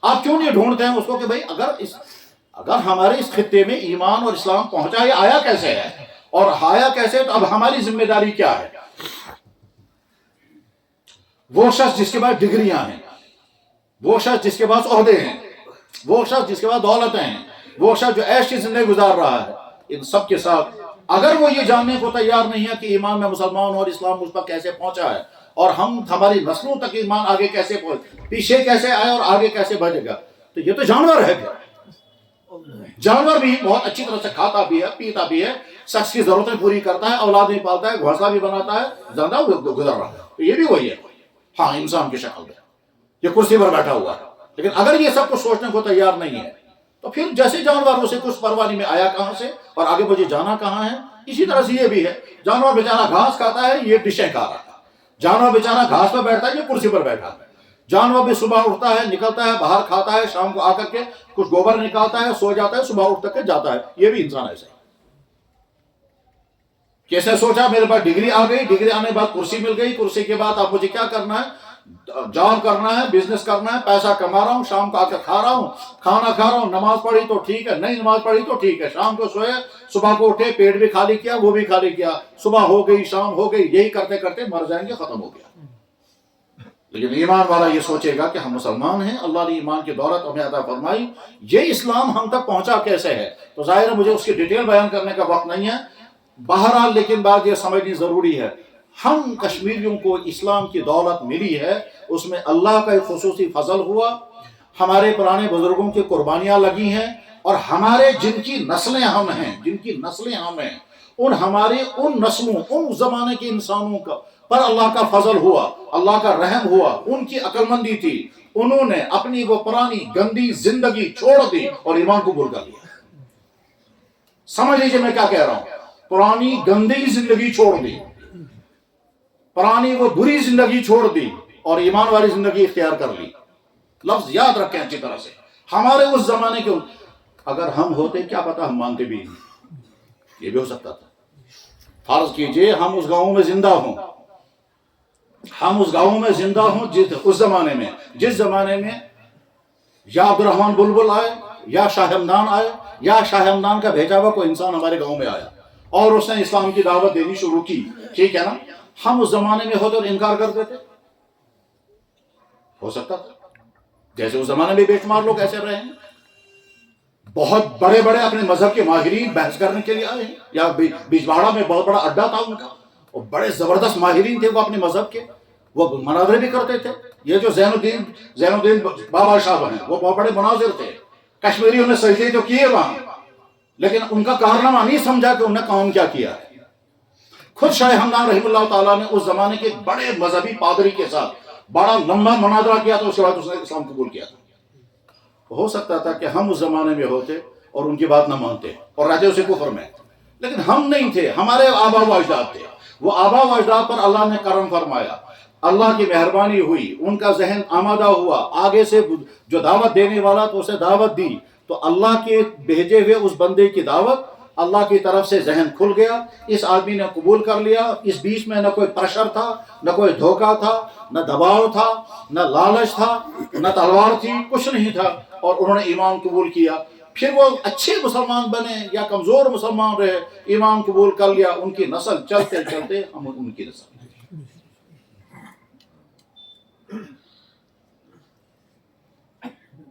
آپ کیوں نہیں ڈھونڈتے ہیں اس کو کہ بھائی اگر ہمارے اس خطے میں ایمان اور اسلام پہنچا، یہ آیا کیسے ہے اور آیا کیسے، تو اب ہماری ذمہ داری کیا ہے؟ وہ شخص جس کے پاس ڈگریاں ہیں، وہ شخص جس کے پاس عہدے ہیں، وہ شخص جس کے پاس دولتیں ہیں، وہ شخص جو عیش کی زندگی گزار رہا ہے، ان سب کے ساتھ اگر وہ یہ جاننے کو تیار نہیں ہے کہ ایمان میں مسلمان اور اسلام مجھ تک کیسے پہنچا ہے اور ہماری نسلوں تک ایمان آگے کیسے پیچھے کیسے آئے اور آگے کیسے بڑھے گا، تو یہ تو جانور ہے. جانور بھی بہت اچھی طرح سے کھاتا بھی ہے، پیتا بھی ہے، شخص کی ضرورتیں پوری کرتا ہے، اولاد بھی پالتا ہے، گھونسلہ بھی بناتا ہے، زندہ گزر رہا ہے. تو یہ بھی وہی ہے، ہاں انسان کی شکل میں یہ کرسی پر بیٹھا ہوا ہے. لیکن اگر یہ سب کچھ سوچنے کو تیار نہیں ہے تو پھر جیسے جانوروں سے کچھ پرواہ نہیں، میں آیا کہاں سے اور آگے مجھے جانا کہاں ہے، اسی طرح سے یہ بھی ہے. جانور بیچارہ گھاس کھاتا ہے، یہ ڈشیں کھا رہا ہے. جانور بیچارہ گھاس پر بیٹھتا ہے، یہ کرسی پر بیٹھا ہے. جانور بھی صبح اٹھتا ہے، نکلتا ہے، باہر کھاتا ہے، شام کو آ کر کے کچھ گوبر نکالتا ہے، سو جاتا ہے، صبح اٹھ کر کے جاتا ہے. یہ بھی انسان ایسا ہے. کیسے سوچا میرے پاس ڈگری آ گئی، ڈگری آنے کے بعد کرسی مل گئی، کرسی کے بعد اب مجھے کیا کرنا ہے، جاب کرنا ہے، بزنس کرنا ہے، پیسہ کما رہا ہوں، شام کو آ کے کھا رہا ہوں، کھانا کھا رہا ہوں، نماز پڑھی تو ٹھیک ہے، نہیں نماز پڑھی تو ٹھیک ہے، شام کو سوئے، صبح کو اٹھے، پیٹ بھی خالی کیا، وہ بھی خالی کیا، صبح ہو گئی، شام ہو گئی، یہی کرتے کرتے مر جائیں گے، ختم ہو گیا. لیکن ایمان والا یہ سوچے گا کہ ہم مسلمان ہیں، اللہ نے ایمان کی دولت ہمیں عطا فرمائی، یہ اسلام ہم تک پہنچا کیسے ہے. تو ظاہر ہے مجھے اس کی ڈیٹیل بیان کرنے کا وقت نہیں ہے، بہرحال لیکن بات یہ سمجھنی ضروری ہے، ہم کشمیریوں کو اسلام کی دولت ملی ہے، اس میں اللہ کا ایک خصوصی فضل ہوا، ہمارے پرانے بزرگوں کی قربانیاں لگی ہیں، اور ہمارے جن کی نسلیں ہم ہیں ان ہماری ان نسلوں، ان زمانے کے انسانوں کا پر اللہ کا فضل ہوا، اللہ کا رحم ہوا، ان کی عقل مندی تھی، انہوں نے اپنی وہ پرانی گندی زندگی چھوڑ دی اور ایمان قبول کر لیا. سمجھ لیجیے میں کیا کہہ رہا ہوں، پرانی گندی زندگی چھوڑ دی، پرانی وہ بری زندگی چھوڑ دی اور ایمان والی زندگی اختیار کر لی. لفظ یاد رکھیں اچھی طرح سے. ہمارے اس زمانے کے اگر ہم ہوتے کیا پتا ہم مانتے بھی نہیں، یہ بھی ہو سکتا تھا. فرض کیجئے ہم اس گاؤں میں زندہ ہوں، اس زمانے میں جس زمانے میں یا عبد الرحمن بلبل آئے یا شاہ ہمدان آئے یا شاہ ہمدان کا بھیجا ہوا کوئی انسان ہمارے گاؤں میں آیا اور اس نے اسلام کی دعوت دینی شروع کی، ٹھیک ہے نا، ہم اس زمانے میں ہوتے اور انکار کر دیتے؟ ہو سکتا تھا. جیسے اس زمانے میں بے شمار لوگ ایسے رہے ہیں، بہت بڑے بڑے اپنے مذہب کے ماہرین بحث کرنے کے لیے آئے ہیں، یا بیجباڑا میں بہت بڑا اڈا تھا ان کا، اور بڑے زبردست ماہرین تھے وہ اپنے مذہب کے، وہ مناظرے بھی کرتے تھے. یہ جو زین الدین بابا صاحب ہیں وہ بہت بڑے مناظر تھے، کشمیریوں نے سجدے تو کیے وہاں، لیکن ان کا کارنامہ نہیں سمجھا کہ انہوں نے کام کیا کیا ہے. خود شاہ ہمدان رحمہ اللہ تعالیٰ نے اس زمانے کے بڑے مذہبی پادری کے ساتھ بڑا لمبا مناظرہ کیا تھا، اس کے بعد اس نے اسلام قبول کیا تھا. ہو سکتا تھا کہ ہم اس زمانے میں ہوتے اور ان کی بات نہ مانتے اور رہتے اسے کفر میں، لیکن ہم نہیں تھے، ہمارے آبا و اجداد تھے. وہ آبا و اجداد پر اللہ نے کرم فرمایا، اللہ کی مہربانی ہوئی، ان کا ذہن آمادہ ہوا، آگے سے جو دعوت دینے والا تو اسے دعوت دی، تو اللہ کے بھیجے ہوئے اس بندے کی دعوت اللہ کی طرف سے ذہن کھل گیا، اس آدمی نے قبول کر لیا. اس بیچ میں نہ کوئی پریشر تھا، نہ کوئی دھوکہ تھا، نہ دباؤ تھا، نہ لالچ تھا، نہ تلوار تھی، کچھ نہیں تھا، اور انہوں نے ایمان قبول کیا. پھر وہ اچھے مسلمان بنے یا کمزور مسلمان رہے، ایمان قبول کر لیا، ان کی نسل چلتے چلتے ہم ان کی نسل.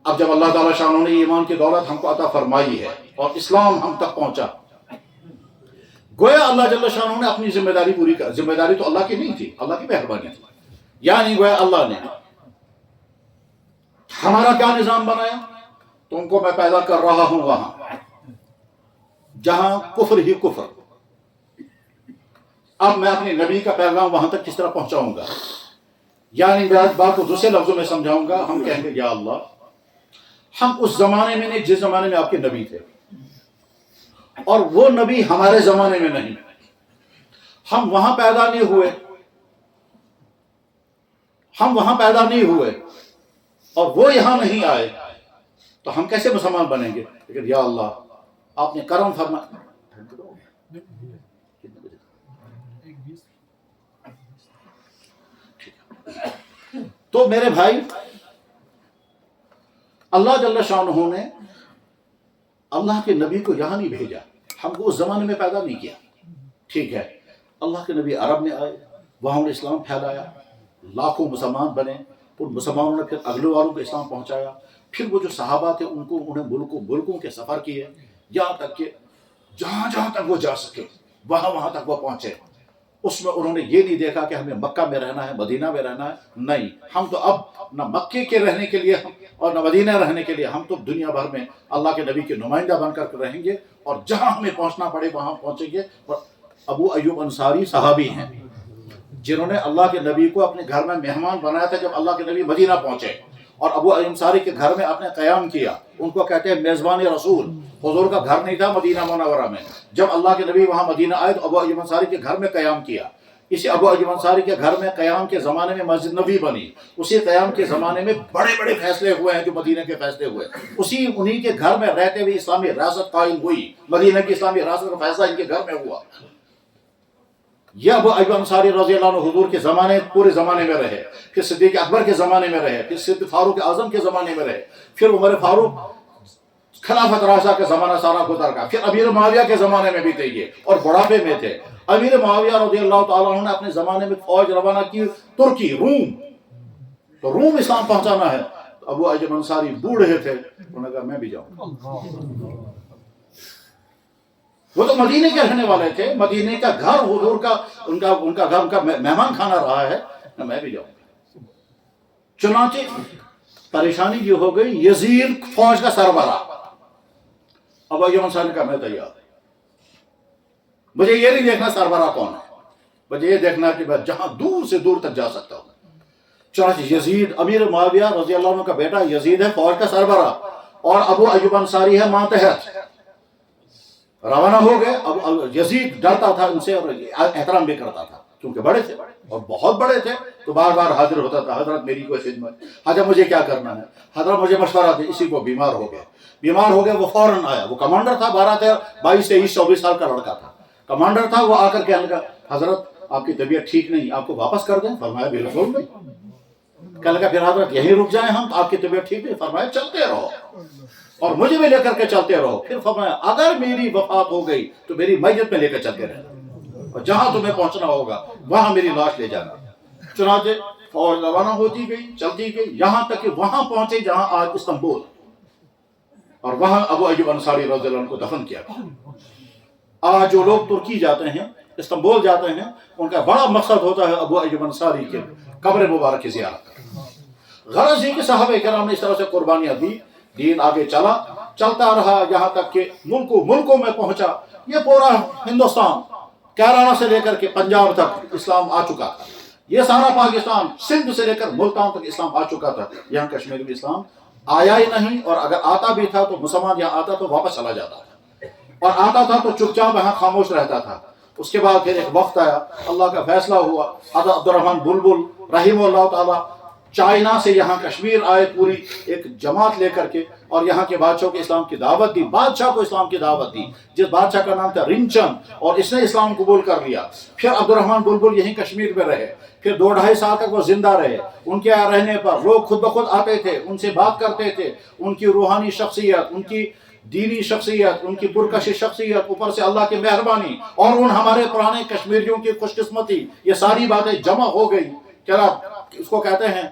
اب جب اللہ تعالیٰ شاہ نے ایمان کی دولت ہم کو عطا فرمائی ہے اور اسلام ہم تک پہنچا، گویا اللہ جل شانہ نے اپنی ذمہ داری پوری کر. ذمہ داری تو اللہ کی نہیں تھی، اللہ کی مہربانی تھی. یعنی گویا اللہ نے ہمارا کیا نظام بنایا، تم کو میں پیدا کر رہا ہوں وہاں جہاں کفر ہی کفر. اب میں اپنے نبی کا پیغام وہاں تک کس طرح پہنچاؤں گا، یعنی بات کو دوسرے لفظوں میں سمجھاؤں گا. ہم کہیں گے یا اللہ، ہم اس زمانے میں نہیں جس زمانے میں آپ کے نبی تھے، اور وہ نبی ہمارے زمانے میں نہیں. ہم وہاں پیدا نہیں ہوئے اور وہ یہاں نہیں آئے، تو ہم کیسے مسلمان بنیں گے؟ لیکن یا اللہ، آپ نے کرم فرمایا. تو میرے بھائی اللہ جل شانہ نے اللہ کے نبی کو یہاں نہیں بھیجا, ہم کو اس زمانے میں پیدا نہیں کیا. ٹھیک ہے, اللہ کے نبی عرب میں آئے, وہاں انہوں نے اسلام پھیلایا, لاکھوں مسلمان بنے, ان مسلمانوں نے پھر اگلے والوں کو اسلام پہنچایا. پھر وہ جو صحابہ تھے انہیں ملکوں کے سفر کیے, یہاں تک کہ جہاں تک وہ جا سکے وہاں تک وہ پہنچے. اس میں انہوں نے یہ نہیں دیکھا کہ ہمیں مکہ میں رہنا ہے, مدینہ میں رہنا ہے, نہیں, ہم تو اب نہ مکے کے رہنے کے لیے اور نہ مدینہ رہنے کے لیے, ہم تو دنیا بھر میں اللہ کے نبی کے نمائندہ بن کر رہیں گے, اور جہاں ہمیں پہنچنا پڑے وہاں پہنچیں گے. اور ابو ایوب انصاری صحابی ہیں جنہوں نے اللہ کے نبی کو اپنے گھر میں مہمان بنایا تھا جب اللہ کے نبی مدینہ پہنچے, اور ابو ایوب انصاری کے گھر میں آپ نے قیام کیا. ان کو کہتے ہیں میزبان رسول. حضور کا گھر نہیں تھا مدینہ منورہ میں, جب اللہ کے نبی وہاں مدینہ آئے تو ابو ایوب انصاری کے گھر میں قیام کیا. اسی ابو ایوب انصاری کے گھر میں قیام کے زمانے میں مسجد نبی بنی. اسی قیام کے زمانے میں بڑے بڑے فیصلے ہوئے ہیں جو مدینہ کے فیصلے ہوئے. انہی کے گھر میں رہتے ہوئے اسلامی ریاست قائم ہوئی. مدینہ کی اسلامی ریاست کا فیصلہ ان کے گھر میں ہوا. یہ ابو ایوب انصاری رضی اللہ عنہ حضور کے زمانے, پورے زمانے میں رہے, پھر صدیق اکبر کے زمانے میں رہے, پھر صدیق فاروق اعظم کے زمانے میں رہے, پھر عمر فاروق خلافت راشدہ کے زمانہ سارا گزر گیا, پھر امیر معاویہ کے زمانے میں بھی تھے یہ, اور بڑھاپے میں تھے. امیر معاویہ رضی اللہ تعالیٰ عنہ نے اپنے زمانے میں فوج روانہ کی ترکی, روم, تو روم اسلام پہنچانا ہے. ابو ایوب انصاری بوڑھے تھے, انہوں نے کہا میں بھی جاؤں. وہ تو مدینے کے رہنے والے تھے, مدینے کا گھر حضور کا ان کا گھر ان کا مہمان کھانا رہا ہے, میں بھی جاؤں. چنانچہ پریشانی یہ ہو گئی, یزید فوج کا سربراہ. ابو ایوب انصاری نے کہا میں تیار, مجھے یہ نہیں دیکھنا سربراہ کون ہے, مجھے یہ دیکھنا کہ میں جہاں دور سے دور تک جا سکتا ہوں. چنانچہ یزید, امیر معاویہ رضی اللہ عنہ کا بیٹا یزید ہے فوج کا سربراہ, اور ابو ایوب انصاری ہے ماتحت. روانہ ہو گئے. اب یزید ڈرتا تھا ان سے اور احترام بھی کرتا تھا کیونکہ بڑے تھے اور بہت بڑے تھے, تو بار بار حاضر ہوتا تھا, حضرت میری کوئی خدمت, حضرت مجھے کیا کرنا ہے, حضرت مجھے مشورہ دے. اسی کو بیمار ہو گئے, وہ فوراً آیا. وہ کمانڈر تھا, 22 23 24 سال کا لڑکا تھا, کمانڈر تھا. وہ آ کر کہنے لگا حضرت آپ کی طبیعت ٹھیک نہیں, آپ کو واپس کر دیں؟ فرمایا بالکل نہیں. کہنے لگا پھر حضرت یہیں رک جائیں ہم, آپ کی طبیعت ٹھیک نہیں؟ فرمایا چلتے رہو اور مجھے بھی لے کر کے چلتے رہو. پھر فرمایا اگر میری وفات ہو گئی تو میری میت میں لے کر چلتے رہنا, اور جہاں تمہیں پہنچنا ہوگا وہاں میری لاش لے جانا. چنانچہ فوج روانہ ہوتی گئی, چلتی گئی, یہاں تک کہ وہاں پہنچے جہاں آج استنبول, اور وہاں ابو ایوب انصاری رضی اللہ عنہ کو دفن کیا گیا. آج جو لوگ ترکی جاتے ہیں, استنبول جاتے ہیں, ان کا بڑا مقصد ہوتا ہے ابو ایوب انصاری کے قبر مبارک کی زیارت کرنا. غرض یہ کہ صحابہ کرام نے اس طرح سے قربانیاں دی, دین آگے چلتا رہا, یہاں تک کہ ملکوں میں پہنچا. یہ پورا ہندوستان کیرالہ سے لے کر کے پنجاب تک اسلام آ چکا تھا. یہ سارا پاکستان سندھ سے لے کر ملتان تک اسلام آ چکا تھا. یہاں کشمیر میں اسلام آیا ہی نہیں, اور اگر آتا بھی تھا تو مسلمان یہاں آتا تو واپس چلا جاتا تھا, اور آتا تھا تو چپ چاپ یہاں خاموش رہتا تھا. اس کے بعد پھر ایک وقت آیا, اللہ کا فیصلہ ہوا, حضرت عبد الرحمن بلبل رحمہ اللہ تعالی چائنا سے یہاں کشمیر آئے پوری ایک جماعت لے کر کے, اور یہاں کے بادشاہوں کو اسلام کی دعوت دی. بادشاہ کو اسلام کی دعوت دی, جس بادشاہ کا نام تھا رنچن, اور اس نے اسلام قبول کر لیا. پھر عبد الرحمن بلبل یہیں کشمیر میں رہے, پھر 2-2.5 سال تک وہ زندہ رہے. ان کے رہنے پر لوگ خود بخود آتے تھے, ان سے بات کرتے تھے. ان کی روحانی شخصیت, ان کی دینی شخصیت, ان کی پرکش شخصیت, اوپر سے اللہ کی مہربانی, اور ان ہمارے پرانے کشمیریوں کی خوش قسمتی, یہ ساری باتیں جمع ہو گئی. کیا اس کو کہتے ہیں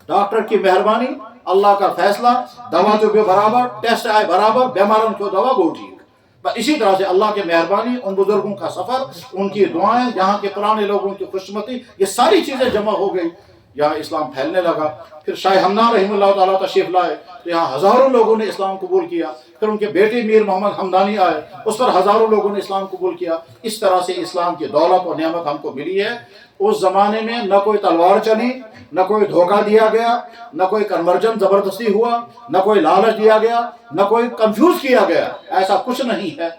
ڈاکٹر کی مہربانی, اللہ کا فیصلہ, دوا تو بھی برابر, ٹیسٹ آئے برابر, بیمارن کو دوا گو ٹھیک. اسی طرح سے اللہ کی مہربانی, ان بزرگوں کا سفر, ان کی دعائیں, یہاں کے پرانے لوگوں کی خوشمتی, یہ ساری چیزیں جمع ہو گئی. یہاں اسلام پھیلنے لگا. پھر شاہ ہمدان رحمہ اللہ تعالیٰ تشریف لائے, تو یہاں ہزاروں لوگوں نے اسلام قبول کیا. پھر ان کے بیٹے میر محمد ہمدانی آئے, اس پر ہزاروں لوگوں نے اسلام قبول کیا. اس طرح سے اسلام کی دولت اور نعمت ہم کو ملی ہے. اس زمانے میں نہ کوئی تلوار چلی, نہ کوئی دھوکہ دیا گیا, نہ کوئی کنورجن زبردستی ہوا, نہ کوئی لالچ دیا گیا, نہ کوئی کنفیوز کیا گیا. ایسا کچھ نہیں ہے.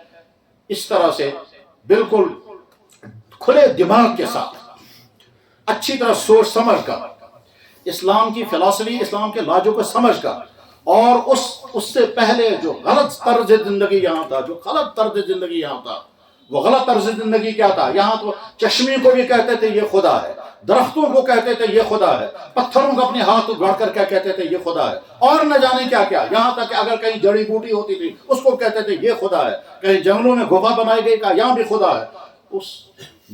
اس طرح سے بالکل کھلے دماغ کے ساتھ, اچھی طرح سوچ سمجھ کر, اسلام کی فلسفی, اسلام کے لاجوں کو سمجھ کر, اور اس سے پہلے جو غلط طرز زندگی یہاں تھا، جو غلط طرز زندگی یہاں تھا، وہ غلط طرز زندگی کیا تھا؟ یہاں تو چشمے کو بھی کہتے تھے یہ خدا ہے، درختوں کو کہتے تھے یہ خدا ہے، پتھروں کو اپنے ہاتھ گڑ کر کیا کہتے تھے یہ خدا ہے، اور نہ جانے کیا کیا، یہاں تک کہ اگر کہیں جڑی بوٹی ہوتی تھی اس کو کہتے تھے یہ خدا ہے، کہیں جنگلوں میں گھوبا بنائی گئی کہا یہاں بھی خدا ہے۔ اس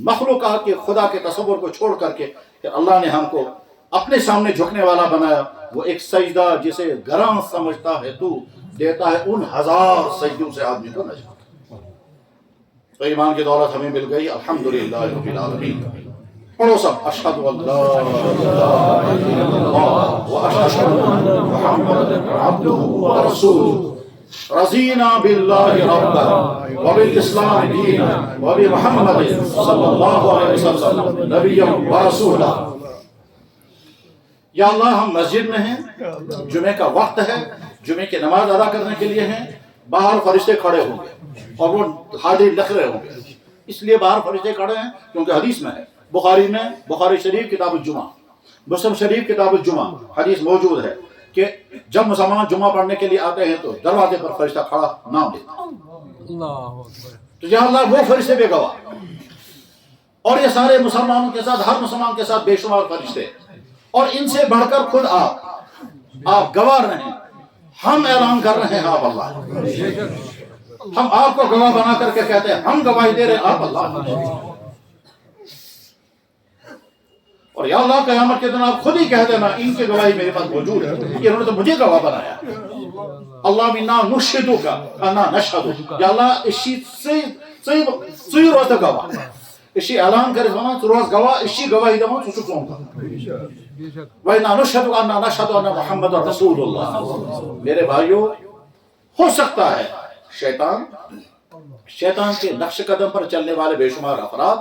مخلوقات کے خدا کے تصور کو چھوڑ کر کے پھر اللہ نے ہم کو اپنے سامنے جھکنے والا بنایا۔ وہ ایک سجدہ جسے گراں سمجھتا ہے تو دیتا ہے ان 1000 سجدوں سے آدمی کو نجات۔ تو ایمان کی دولت ہمیں مل گئی، الحمدللہ رب العالمین۔ پڑھو سب، اشہد ان لا الہ الا اللہ واشہد ان محمد عبدہ ورسولہ، رضینا باللہ ربا وبالاسلام دینا وبمحمد صلی اللہ علیہ وسلم نبیا ورسولا۔ یا اللہ ہم مسجد میں ہیں، جمعے کا وقت ہے، جمعے کی نماز ادا کرنے کے لیے ہیں، باہر فرشتے کھڑے ہوں گے اور وہ حاضری لکھ رہے ہوں گے، اس لیے باہر فرشتے کھڑے ہیں کیونکہ حدیث میں ہے، بخاری شریف کتاب الجمعہ، مسلم شریف کتاب الجمعہ حدیث موجود ہے کہ جب مسلمان جمعہ پڑھنے کے لیے آتے ہیں تو دروازے پر فرشتہ کھڑا نام لیتا ہے۔ تو یا اللہ وہ فرشتے بے گواہ، اور یہ سارے مسلمانوں کے ساتھ، ہر مسلمان کے ساتھ بے شمار فرشتے، اور ان سے بڑھ کر خود آپ گواہ رہیں، ہم اعلان کر رہے ہیں آپ اللہ، ہم آپ کو گواہ بنا کر کے کہتے ہیں ہم گواہی دے رہے ہیں آپ اللہ۔ اور یا اللہ قیامت کے دن آپ خود ہی کہہ دینا ان کی گواہی میرے پاس موجود ہے، انہوں نے تو مجھے گواہ بنایا۔ اللہ منا نشہدک انا نشہد، یا اللہ اسی ژٕ روز گواہ، اسی اعلان کرے ونان ژٕ روز گواہ، اسی گواہی دِوان ژٕ چھُکھ چون گواہ۔ وَإِنَّا نَشْهَدُ أَنَّا نَشْهَدُ أَنَّ مُحَمَّدًا رَسُولُ اللَّهِ۔ میرے بھائیوں، ہو سکتا ہے شیطان کے نقش قدم پر چلنے والے بے شمار افراد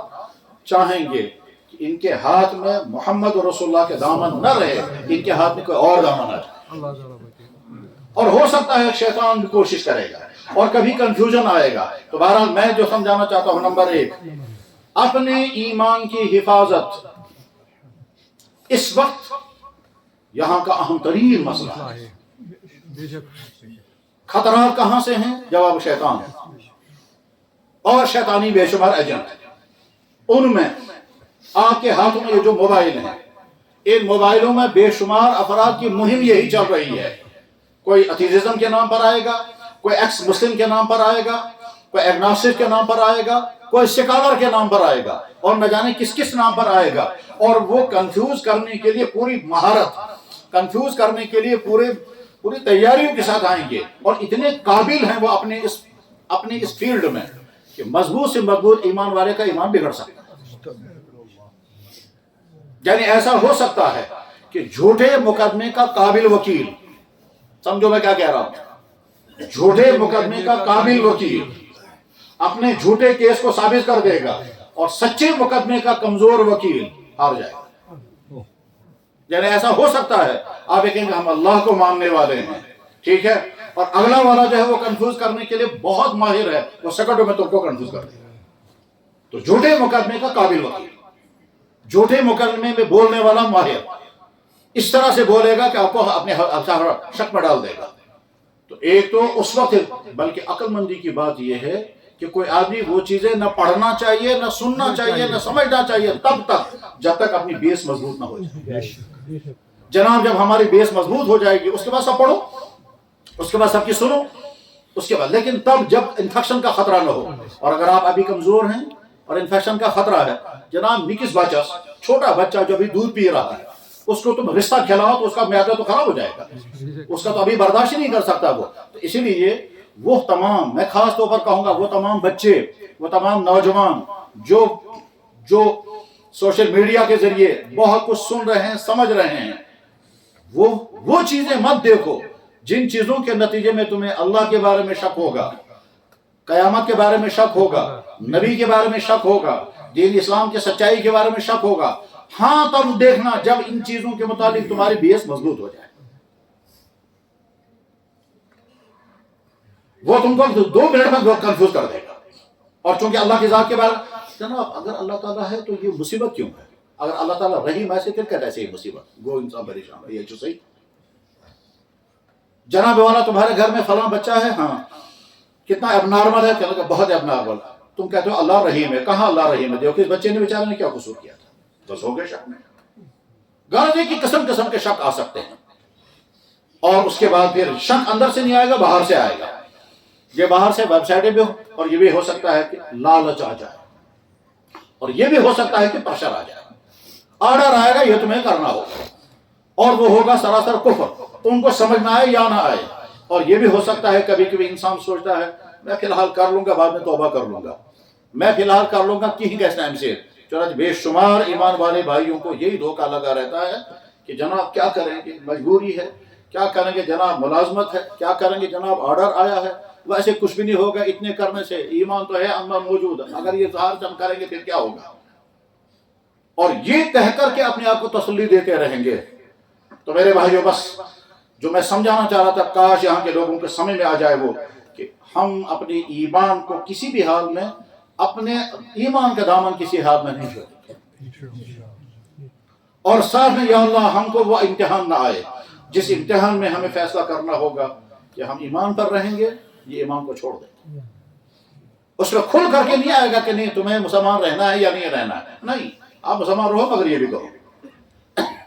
چاہیں گے کہ ان کے ہاتھ میں محمد رسول اللہ کے دامن نہ رہے، ان کے ہاتھ میں کوئی اور دامن آ جائے، اور ہو سکتا ہے شیطان بھی کوشش کرے گا اور کبھی کنفیوژن آئے گا۔ تو بہرحال میں جو سمجھانا چاہتا ہوں، نمبر 1، اپنے ایمان کی حفاظت اس وقت یہاں کا اہم ترین مسئلہ ہے۔ خطرات کہاں سے ہیں؟ جواب شیطان ہے اور شیطانی بے شمار ایجنٹ ہیں۔ ان میں آپ کے ہاتھوں میں یہ جو موبائل ہیں، ان موبائلوں میں بے شمار افراد کی مہم یہی چل رہی ہے، کوئی ایتھیزم کے نام پر آئے گا، کوئی ایکس مسلم کے نام پر آئے گا، کوئی ایگنوسٹک کے نام پر آئے گا، کوئی سیکولر کے نام پر آئے گا، اور نہ جانے کس نام پر آئے گا، اور وہ کنفیوز کرنے کے لیے پوری مہارت، کنفیوز کرنے کے لیے پوری تیاریوں کے ساتھ آئیں گے، اور اتنے قابل ہیں وہ اپنے اس فیلڈ میں کہ مضبوط سے مضبوط ایمان والے کا ایمان بگڑ سکتا ہے۔ یعنی ایسا ہو سکتا ہے کہ جھوٹے مقدمے کا قابل وکیل، سمجھو میں کیا کہہ رہا ہوں، جھوٹے مقدمے کا قابل وکیل اپنے جھوٹے کیس کو ثابت کر دے گا، اور سچے مقدمے کا کمزور وکیل ہار جائے گا۔ یعنی ایسا ہو سکتا ہے آپ کہیں گے ہم اللہ کو ماننے والے ہیں، ٹھیک ہے، اور اگلا والا جو ہے وہ کنفیوز کرنے کے لیے بہت ماہر ہے، وہ سیکنڈوں میں تم کو کنفیوز کر دے گا۔ تو جھوٹے مقدمے کا قابل وکیل، جھوٹے مقدمے میں بولنے والا ماہر، اس طرح سے بولے گا کہ آپ کو اپنے شک میں ڈال دے گا۔ تو ایک تو اس وقت، بلکہ عقل مندی کی بات یہ ہے کہ کوئی آدمی وہ چیزیں نہ پڑھنا چاہیے، نہ سننا چاہیے، نہ سمجھنا چاہیے تب تک جب تک اپنی بیس مضبوط نہ ہو جائے۔ جناب جب ہماری بیس مضبوط ہو جائے گی اس کے بعد سب پڑھو، اس کے بعد سب کی سنو، اس کے بعد، لیکن تب جب انفیکشن کا خطرہ نہ ہو، اور اگر آپ ابھی کمزور ہیں اور انفیکشن کا خطرہ ہے، جناب نکس بچہ، چھوٹا بچہ جو ابھی دودھ پی رہا ہے، اس کو تم رشتہ کھلاؤ تو اس کا معدہ تو خراب ہو جائے گا، اس کا تو ابھی برداشت ہی نہیں کر سکتا وہ۔ تو اسی لیے وہ تمام، میں خاص طور پر کہوں گا، وہ تمام بچے، وہ تمام نوجوان جو سوشل میڈیا کے ذریعے بہت کچھ سن رہے ہیں، سمجھ رہے ہیں، وہ چیزیں مت دیکھو جن چیزوں کے نتیجے میں تمہیں اللہ کے بارے میں شک ہوگا، قیامت کے بارے میں شک ہوگا، نبی کے بارے میں شک ہوگا، دین اسلام کی سچائی کے بارے میں شک ہوگا۔ ہاں تب دیکھنا جب ان چیزوں کے متعلق تمہاری بیس مضبوط ہو جائے، وہ تم کو 2 منٹ میں کنفیوز کر دے گا۔ اور چونکہ اللہ کی ذات کے بارے میں، جناب اگر اللہ تعالیٰ ہے تو یہ مصیبت کیوں ہے؟ اگر اللہ تعالیٰ رحیم ایسے پھر کہتا ہے یہ مصیبت گو انسان پریشان ہے، یہ جو صحیح جناب والا تمہارے گھر میں فلاں بچہ ہے، ہاں کتنا اب نارمل ہے، کہ بہت اب نارمل. تم کہتے ہو اللہ رحیم ہے. کہاں اللہ رحیم ہے؟ دیکھو اس بچے نے بیچارے نے کیا قصور کیا تھا. بس ہو گئے شک میں. غرض کی قسم قسم کے شک آ سکتے ہیں، اور اس کے بعد پھر شک اندر سے نہیں آئے گا، باہر سے آئے گا. یہ باہر سے ویب سائٹیں بھی ہو، اور یہ بھی ہو سکتا ہے کہ لالچ آ جائے، اور یہ بھی ہو سکتا ہے کہ پریشر آ جائے. آرڈر آئے گا، یہ تمہیں کرنا ہوگا، اور وہ ہوگا سراسر کفر، ان کو سمجھ نہ آئے یا نہ آئے. اور یہ بھی ہو سکتا ہے کبھی کبھی انسان سوچتا ہے میں فی الحال کر لوں گا، بعد میں توبہ کر لوں گا، میں فی الحال کر لوں گا کہیں گیس ٹائم سے. چنانچہ بے شمار ایمان والے بھائیوں کو یہی دھوکہ لگا رہتا ہے کہ جناب کیا کریں گے، مجبوری ہے، کیا کریں گے جناب ملازمت ہے، کیا کریں گے جناب آرڈر آیا ہے، ویسے کچھ بھی نہیں ہوگا اتنے کرنے سے، ایمان تو ہے اندر موجود ہے، اگر یہ ظاہر سے ہم کریں گے پھر کیا ہوگا. اور یہ کہہ کر کے اپنے آپ کو تسلی دیتے رہیں گے. تو میرے بھائیوں بس جو میں سمجھانا چاہ رہا تھا، کاش یہاں کے لوگوں کے سمجھ میں آ جائے وہ کہ ہم اپنے ایمان کو کسی بھی حال میں، اپنے ایمان کا دامن کسی حال میں نہیں چھوڑیں، اور ساتھ میں یا اللہ ہم کو وہ امتحان نہ آئے جس امتحان میں ہمیں فیصلہ کرنا ہوگا کہ ہم ایمان پر رہیں گے، یہ ایمان کو چھوڑ دیں. اس میں کھل کر کے نہیں آئے گا کہ نہیں تمہیں مسلمان رہنا ہے یا نہیں رہنا ہے. نہیں، آپ مسلمان رہو مگر یہ بھی کرو.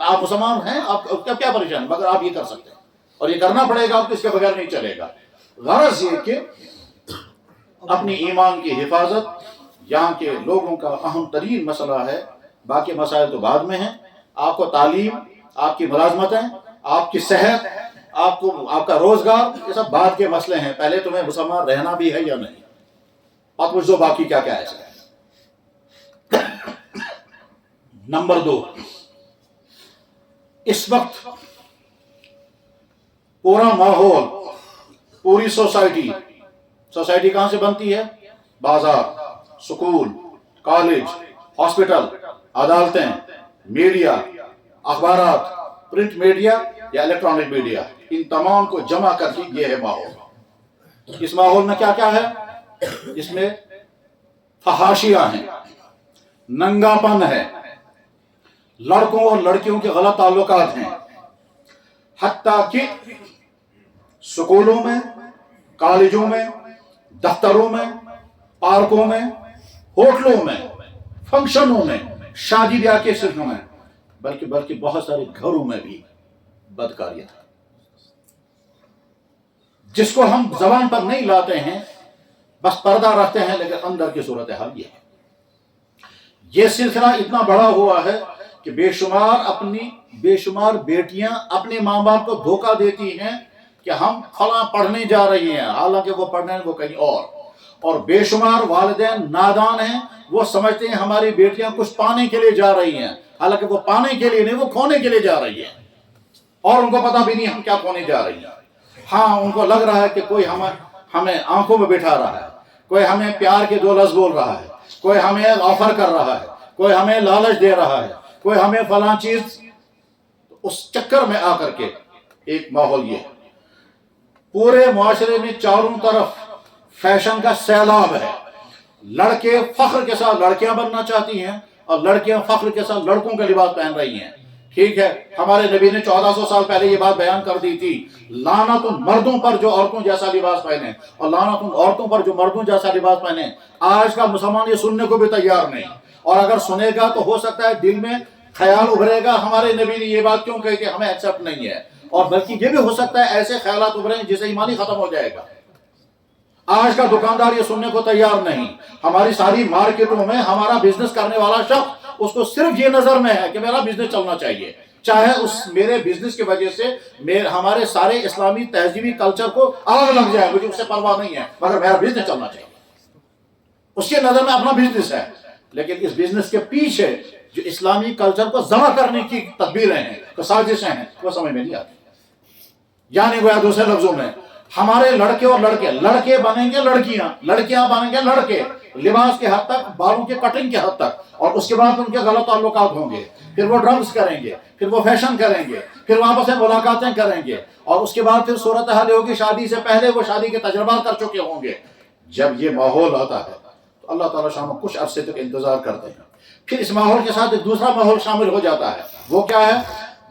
آپ مسلمان ہیں، آپ کیا پریشان، مگر آپ یہ کر سکتے ہیں، اور یہ کرنا پڑے گا، آپ کو اس کے بغیر نہیں چلے گا. غرض یہ کہ اپنی ایمان کی حفاظت یہاں کے لوگوں کا اہم ترین مسئلہ ہے. باقی مسائل تو بعد میں ہیں. آپ کو تعلیم، آپ کی ملازمتیں، آپ کی صحت، آپ کا روزگار، یہ سب بعد کے مسئلے ہیں. پہلے تمہیں مسلمان رہنا بھی ہے یا نہیں، آپ مجھ دو باقی کیا کیا ایسا ہے. نمبر 2، اس وقت پورا ماحول، پوری سوسائٹی کہاں سے بنتی ہے؟ بازار، سکول، کالج، ہاسپٹل، عدالتیں، میڈیا، اخبارات، پرنٹ میڈیا یا الیکٹرانک میڈیا، ان تمام کو جمع کر کے یہ ہے ماحول. اس ماحول میں کیا کیا ہے؟ اس میں فحاشیاں ہیں، ننگا پن ہے، لڑکوں اور لڑکیوں کے غلط تعلقات ہیں، حتیٰ کہ سکولوں میں، کالجوں میں، دفتروں میں، پارکوں میں، ہوٹلوں میں، فنکشنوں میں، شادی بیاہ کے سلسلوں میں، بلکہ بہت سارے گھروں میں بھی بدکاریاں ہیں جس کو ہم زبان پر نہیں لاتے ہیں، بس پردہ رکھتے ہیں، لیکن اندر کی صورتحال یہ ہے. یہ سلسلہ اتنا بڑا ہوا ہے کہ بے شمار بیٹیاں اپنے ماں باپ کو دھوکہ دیتی ہیں کہ ہم فلاں پڑھنے جا رہی ہیں، حالانکہ وہ پڑھنے وہ کہیں اور بے شمار والدین نادان ہیں، وہ سمجھتے ہیں ہماری بیٹیاں کچھ پانے کے لیے جا رہی ہیں، حالانکہ وہ پانے کے لیے نہیں، وہ کھونے کے لیے جا رہی ہیں، اور ان کو پتہ بھی نہیں ہم کیا کھونے جا رہی ہیں. ہاں ان کو لگ رہا ہے کہ کوئی ہمیں آنکھوں میں بٹھا رہا ہے، کوئی ہمیں پیار کے 2 لفظ بول رہا ہے، کوئی ہمیں آفر کر رہا ہے، کوئی ہمیں لالچ دے رہا ہے، کوئی ہمیں فلاں چیز. اس چکر میں آ کر کے ایک ماحول یہ ہے، پورے معاشرے میں چاروں طرف فیشن کا سیلاب ہے. لڑکے فخر کے ساتھ لڑکیاں بننا چاہتی ہیں، اور لڑکیاں فخر کے ساتھ لڑکوں کا لباس پہن رہی ہیں. ٹھیک ہے، ہمارے نبی نے 1400 سال پہلے یہ بات بیان کر دی تھی، لعنت ان مردوں پر جو عورتوں جیسا لباس پہنے، اور لعنت ان عورتوں پر جو مردوں جیسا لباس پہنے. آج کا مسلمان یہ سننے کو بھی تیار نہیں، اور اگر سنے گا تو ہو سکتا ہے دل میں خیال ابھرے گا ہمارے نبی نے یہ بات کیوں کہی کہ ہمیں ایکسپٹ نہیں ہے، اور بلکہ یہ بھی ہو سکتا ہے ایسے خیالات ابھریں جسے ایمان ہی ختم ہو جائے گا. آج کا دکاندار یہ سننے کو تیار نہیں. ہماری ساری مارکیٹوں میں ہمارا بزنس کرنے والا شخص، اس کو صرف یہ نظر میں ہے کہ میرا بزنس چلنا چاہیے، چاہے اس میرے بزنس کی وجہ سے ہمارے سارے اسلامی تہذیبی کلچر کو آگ لگ جائے، مجھے اس سے پرواہ نہیں ہے، مگر میرا بزنس چلنا چاہیے. اس کے نظر میں اپنا بزنس ہے، لیکن اس بزنس کے پیچھے جو اسلامی کلچر کو ضبط کرنے کی تدبیریں ہیں، سازشیں ہیں، وہ سمجھ میں نہیں آتی. یعنی گویا دوسرے لفظوں میں ہمارے لڑکے اور لڑکے بنیں گے لڑکیاں، لڑکیاں بنیں گے لڑکے، لباس کے حد تک، بالوں کے کٹنگ کے حد تک، اور اس کے بعد ان کے غلط تعلقات ہوں گے، پھر وہ ڈرگس کریں گے، پھر وہ فیشن کریں گے، پھر واپس سے ملاقاتیں کریں گے، اور اس کے بعد پھر صورتحال ہوگی شادی سے پہلے وہ شادی کے تجربات کر چکے ہوں گے. جب یہ ماحول آتا ہے تو اللہ تعالیٰ شام کچھ عرصے تک انتظار کرتے ہیں، پھر اس ماحول کے ساتھ ایک دوسرا ماحول شامل ہو جاتا ہے. وہ کیا ہے؟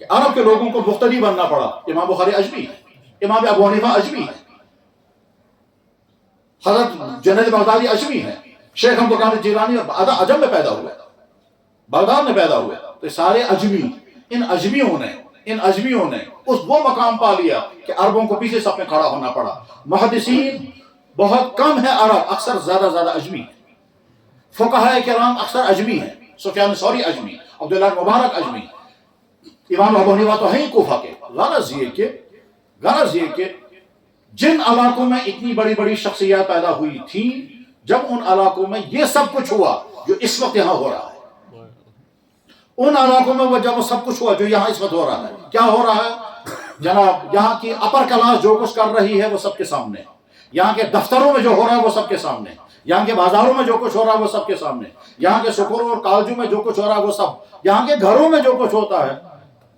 کہ عرب کے لوگوں کو مختلف بننا پڑا. امام بخاری اجمی ہے, امام ابو حنیفہ اجمی ہے, حضرت جنید بغدادی اجمی ہے, شیخ عبد القادر جیلانی عجم میں پیدا ہوئے, بغداد میں پیدا ہوئے. تو سارے اجمی, ان اجمیوں نے وہ مقام پا لیا کہ عربوں کو پیچھے صف میں کھڑا ہونا پڑا. محدثین بہت کم ہے عرب, اکثر زیادہ اجمی ہیں. فقہاء کرام اکثر اجمی ہیں, سفیان ثوری اجمی, عبداللہ مبارک اجمی, امام ابو حنیفہ تو ہیں کوفہ کے. غرض یہ کہ جن علاقوں میں اتنی بڑی بڑی شخصیات پیدا ہوئی تھیں, جب ان علاقوں میں یہ سب کچھ ہوا جو اس وقت یہاں ہو رہا ہے, ان علاقوں میں جب وہ سب کچھ ہوا جو یہاں اس وقت ہو رہا ہے, کیا ہو رہا ہے جناب؟ یہاں کی اپر کلاس جو کچھ کر رہی ہے وہ سب کے سامنے, یہاں کے دفتروں میں جو ہو رہا ہے وہ سب کے سامنے, یہاں کے بازاروں میں جو کچھ ہو رہا ہے وہ سب کے سامنے, یہاں کے سکولوں اور کالجوں میں جو کچھ ہو رہا ہے وہ سب, یہاں کے گھروں میں جو کچھ ہوتا ہے.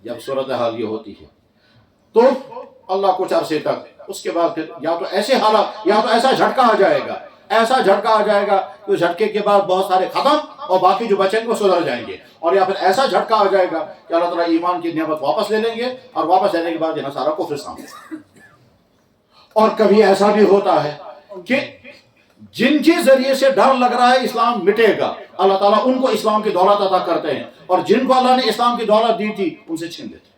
جب صورتحال یہ ہوتی ہے تو اللہ کچھ عرصے تک, اس کے بعد پھر یا تو ایسے حالات, یا تو ایسا جھٹکا آ جائے گا کہ جھٹکے کے بعد بہت سارے ختم اور باقی جو بچیں گے وہ سدھر جائیں گے, اور یا پھر ایسا جھٹکا آ جائے گا کہ اللہ تعالیٰ ایمان کی نعمت واپس لے لیں گے, اور واپس لینے کے بعد یہ سارا کفر سامنے. اور کبھی ایسا بھی ہوتا ہے کہ جن کے ذریعے سے ڈر لگ رہا ہے اسلام مٹے گا, اللہ تعالیٰ ان کو اسلام کی دولت عطا کرتے ہیں, اور جن کو اللہ نے اسلام کی دولت دی تھی ان سے چھین لیتے ہیں.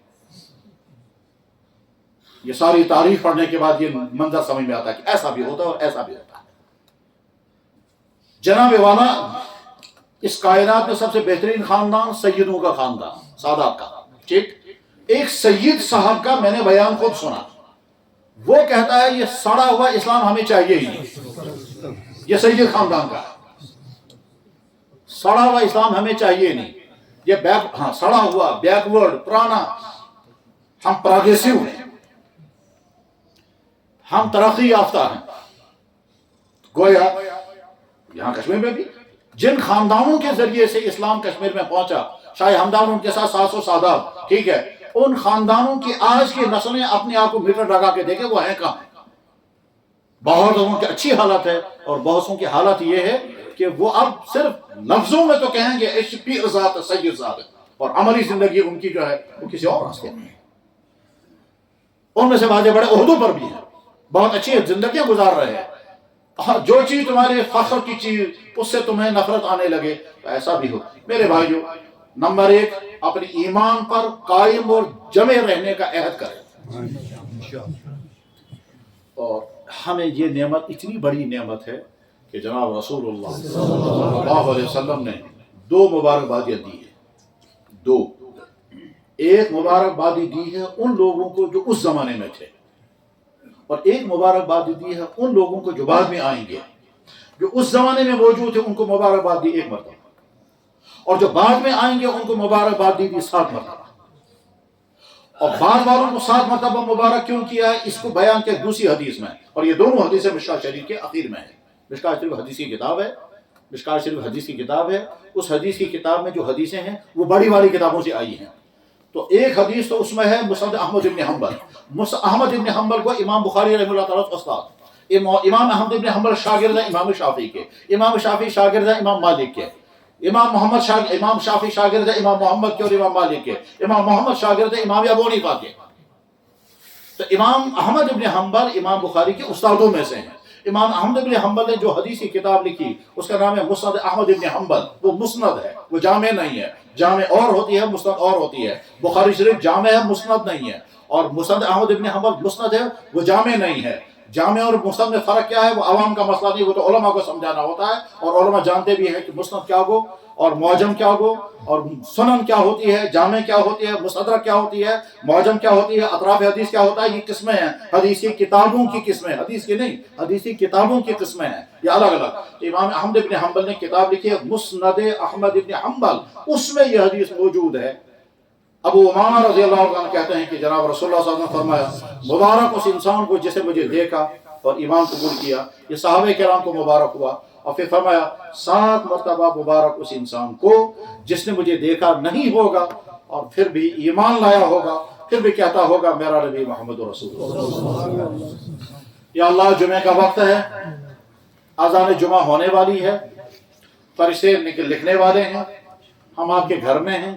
یہ ساری تاریخ پڑھنے کے بعد یہ منظر سمجھ میں آتا ہے کہ ایسا بھی ہوتا ہے اور ایسا بھی ہوتا ہے. جناب والا, اس کائنات میں سب سے بہترین خاندان سیدوں کا خاندان, سادات کا. ٹھیک, ایک سید صاحب کا میں نے بیان خود سنا, وہ کہتا ہے یہ سڑا ہوا اسلام ہمیں چاہیے ہی نہیں. یہ سید خاندان کا, سڑا ہوا اسلام ہمیں چاہیے نہیں. یہ سڑا ہوا, بیکورڈ, پرانا. ہم پروگریسو ہیں, ہم ترقی یافتہ ہیں. گویا یہاں کشمیر میں بھی جن خاندانوں کے ذریعے سے اسلام کشمیر میں پہنچا, شاہ ہمدان ان کے ساتھ 700 سادات, ٹھیک ہے, ان خاندانوں کی آج کی نسلیں اپنے آپ کو میٹر لگا کے دیکھیں وہ ہیں کہاں. بہت لوگوں کی اچھی حالت ہے, اور بہت کی حالت یہ ہے کہ وہ اب صرف لفظوں میں تو کہیں گے پیر ذات سید ذات, اور عملی زندگی ان کی جو ہے وہ کسی اور راستے میں ہے. ان میں سے بعض بڑے عہدوں پر بھی ہیں, بہت اچھی زندگیاں گزار رہے ہیں. جو چیز تمہارے فخر کی چیز اس سے تمہیں نفرت آنے لگے تو ایسا بھی ہو. میرے بھائیو, نمبر 1, اپنے ایمان پر قائم اور جمے رہنے کا عہد کریں. اور ہمیں یہ نعمت اتنی بڑی نعمت ہے کہ جناب رسول اللہ صلی اللہ علیہ وسلم نے 2 مبارکبادیاں دی ہیں. 2, ایک مبارکبادی دی ہے ان لوگوں کو جو اس زمانے میں تھے, اور ایک مبارکبادی دی ہے ان لوگوں کو جو بعد میں آئیں گے. جو اس زمانے میں موجود تھے ان کو مبارکباد دی 1 مرتبہ, اور جو بعد میں آئیں گے ان کو مبارکباد دی 7 مرتبہ. اور بعد والوں کو 7 مرتبہ مبارک کیوں کیا ہے, اس کو بیان کیا دوسری حدیث میں, اور یہ دونوں حدیثیں مشکوٰۃ شریف کے اخیر میں ہیں. مشکوٰۃ شریف حدیث کی کتاب ہے, مشکوٰۃ شریف حدیث کی کتاب ہے. اس حدیث کی کتاب میں جو حدیثیں ہیں وہ بڑی والی کتابوں سے آئی ہیں. تو ایک حدیث تو اس میں ہے مسند احمد ابن حنبل. احمد ابن حنبل کو امام بخاری رحمہ اللہ تعالیٰ استاد. امام احمد ابن حنبل شاگرد ہے امام شافعی کے, امام شافعی شاگرد ہے امام مالک کے, امام شافعی شاگرد ہے امام محمد کے اور امام مالک کے, امام محمد شاگرد ہے امام ابو حنیفہ کے. تو امام احمد ابن حنبل امام بخاری کے استادوں میں سے ہیں. امام احمد ابن حنبل نے جو حدیث کی کتاب لکھی اس کا نام ہے مسند احمد ابن حنبل. وہ مسند ہے, وہ جامع نہیں ہے. جامع اور ہوتی ہے, مسند اور ہوتی ہے. بخاری شریف جامع ہے, مسند نہیں ہے. اور مسند احمد ابن حنبل مسند ہے, وہ جامع نہیں ہے. جامع اور مسند میں فرق کیا ہے وہ عوام کا مسئلہ نہیں, وہ تو علماء کو سمجھانا ہوتا ہے, اور علماء جانتے بھی ہیں کہ مسند کیا ہو اور معجم کیا ہو, اور سنن کیا ہوتی ہے, جامع کیا ہوتی ہے, مستدرک کیا ہوتی ہے, معجم کیا ہوتی ہے, اطراف حدیث کیا ہوتا ہے. یہ قسمیں ہیں حدیث کی کتابوں کی قسمیں, حدیث کی نہیں, حدیث کی کتابوں کی قسمیں ہیں, یہ الگ الگ. امام احمد ابن حنبل نے کتاب لکھی ہے مسند احمد ابن حنبل, اس میں یہ حدیث موجود ہے. ابو امامہ رضی اللہ عنہ کہتے ہیں کہ جناب رسول اللہ صلی اللہ علیہ وسلم نے فرمایا مبارک اس انسان کو جسے مجھے دیکھا اور ایمان قبول کیا. یہ صحابہ کرام کو مبارک ہوا. اور پھر فرمایا 7 مرتبہ مبارک اس انسان کو جس نے مجھے دیکھا نہیں ہوگا اور پھر بھی ایمان لایا ہوگا, پھر بھی کہتا ہوگا میرا نبی محمد رسول اللہ. یا اللہ, جمعہ کا وقت ہے, اذان جمعہ ہونے والی ہے, فرشتے لکھنے والے ہیں, ہم آپ کے گھر میں ہیں.